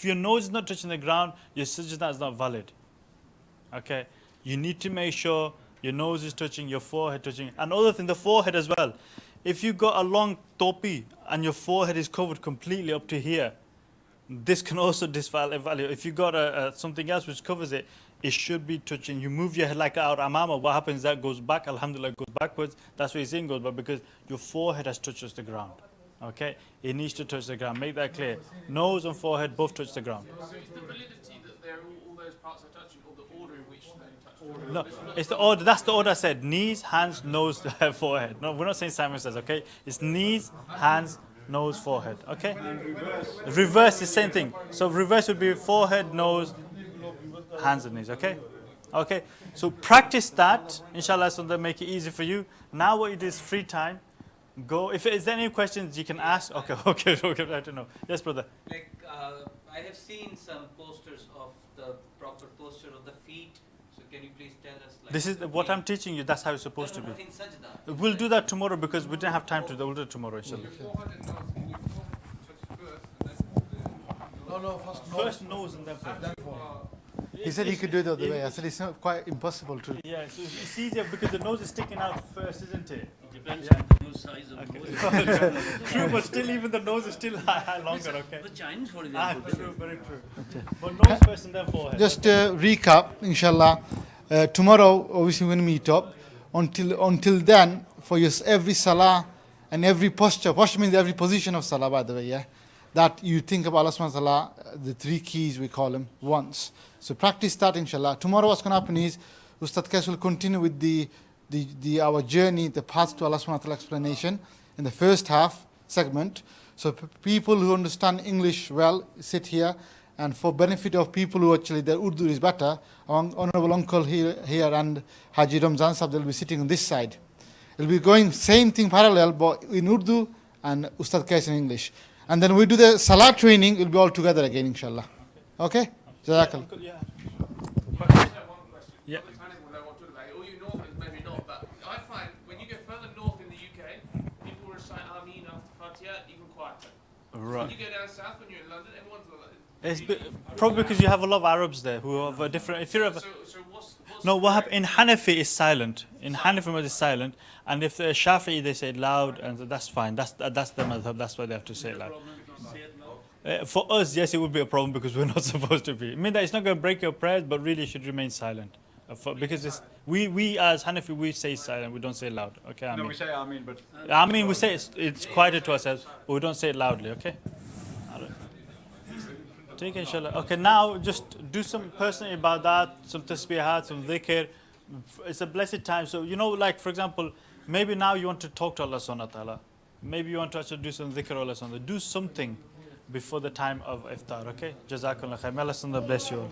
your nose is not touching the ground, your sajda is not valid. Okay, you need to make sure your nose is touching, your forehead touching, and other thing, the forehead as well. if you got a long topi and your forehead is covered completely up to here, this can also disvalue. If you got something else which covers it, it should be touching. You move your head like our amama. What happens? That goes back. Alhamdulillah, goes backwards. That's what you're saying goes back because your forehead has touched the ground. Okay, it needs to touch the ground. Make that clear. Nose and forehead both touch the ground. So is the validity that they're all those parts are touching, or the order in which they touch? No, it's the order. That's the order I said. Knees, hands, nose, forehead. No, we're not saying Simon says. Okay, it's knees, hands, nose, forehead. Okay. Reverse the same thing. So reverse would be forehead, nose, hands and knees. Okay. Okay. So practice that. Inshallah, so that make it easy for you. Now what it is free time. Go. If there's any questions, you can ask. Okay. I don't know. Yes, brother. Like I have seen some posters of the proper posture of the feet. So can you please tell us? Like, This is what I'm teaching you. That's how it's supposed to no, be. in sajda. We'll do that tomorrow because we didn't have time to do that. We'll do it tomorrow, inshallah. Your forehead and nose, can you touch first and then No, First nose and then forehead. He said he could do it the other way. I said it's not quite impossible to. Yeah, so it's easier because the nose is sticking out first, isn't it? Depends on the size of nose. True, but still, even the nose is still longer. Okay. The Chinese, for example. True, very true. But nose first and then forehead. Just recap, inshallah. Tomorrow, obviously, we're going to meet up. Until then, for your every salah and every posture. Posture means every position of salah, by the way. Yeah, that you think of Allah subhanahu wa ta'ala, the three keys we call them once. So practice that, inshallah. Tomorrow, what's going to happen is Ustad Qais will continue with our journey, the path to Allah subhanahu wa ta'ala explanation in the first half segment. So people who understand English well sit here, and for benefit of people who actually their Urdu is better, our honorable uncle here and Haji Ramzan Sahib, they'll be sitting on this side. It'll be going same thing parallel, but in Urdu and Ustad Qais in English. And then we do the Salah training, it'll be all together again, inshallah. Okay? Jazakallah. Yeah. I just have one question. Yeah. Other Chinese will know what to do about it. All you Northerners maybe not, but I find when you go further north in the UK, people recite Ameen after Fatiha even quieter. Right. When you go down south, when you're in London, everyone's like. It's probably because you have a lot of Arabs there who have a different. If you're So what's no, the what happened correct- in Hanafi is silent. In Hanafi it's silent, and if the Shafi'i they say it loud, and that's fine. That's the madhab. That's why they have to say it loud. For us, yes, it would be a problem because we're not supposed to be. I mean, that it's not going to break your prayers, but really it should remain silent. Because it's, we as Hanafi, we say silent, we don't say loud. Okay, I No, mean. we say Ameen, but I mean, we say it's quieter to ourselves, but we don't say it loudly, okay? Take it, inshallah. Okay, now just do some personal ibadat, some tasbihat, some dhikr. It's a blessed time. So, like, for example, maybe now you want to talk to Allah subhanahu wa ta'ala. Maybe you want to actually do some dhikr or Allah subhanahu wa ta'ala. Do something before the time of iftar, okay? Jazakallah khair. May Allah subhanahu wa ta'ala bless you all.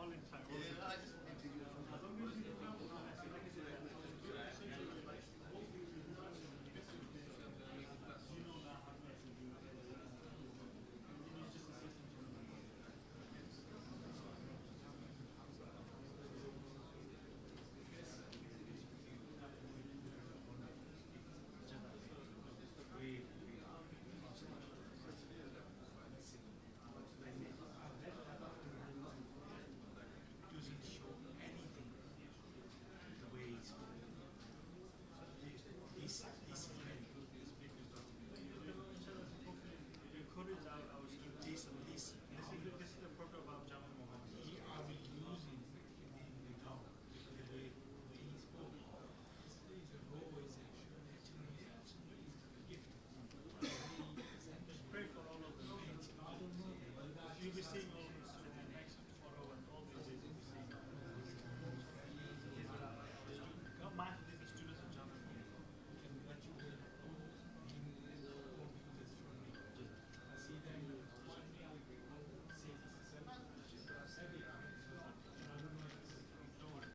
all in time.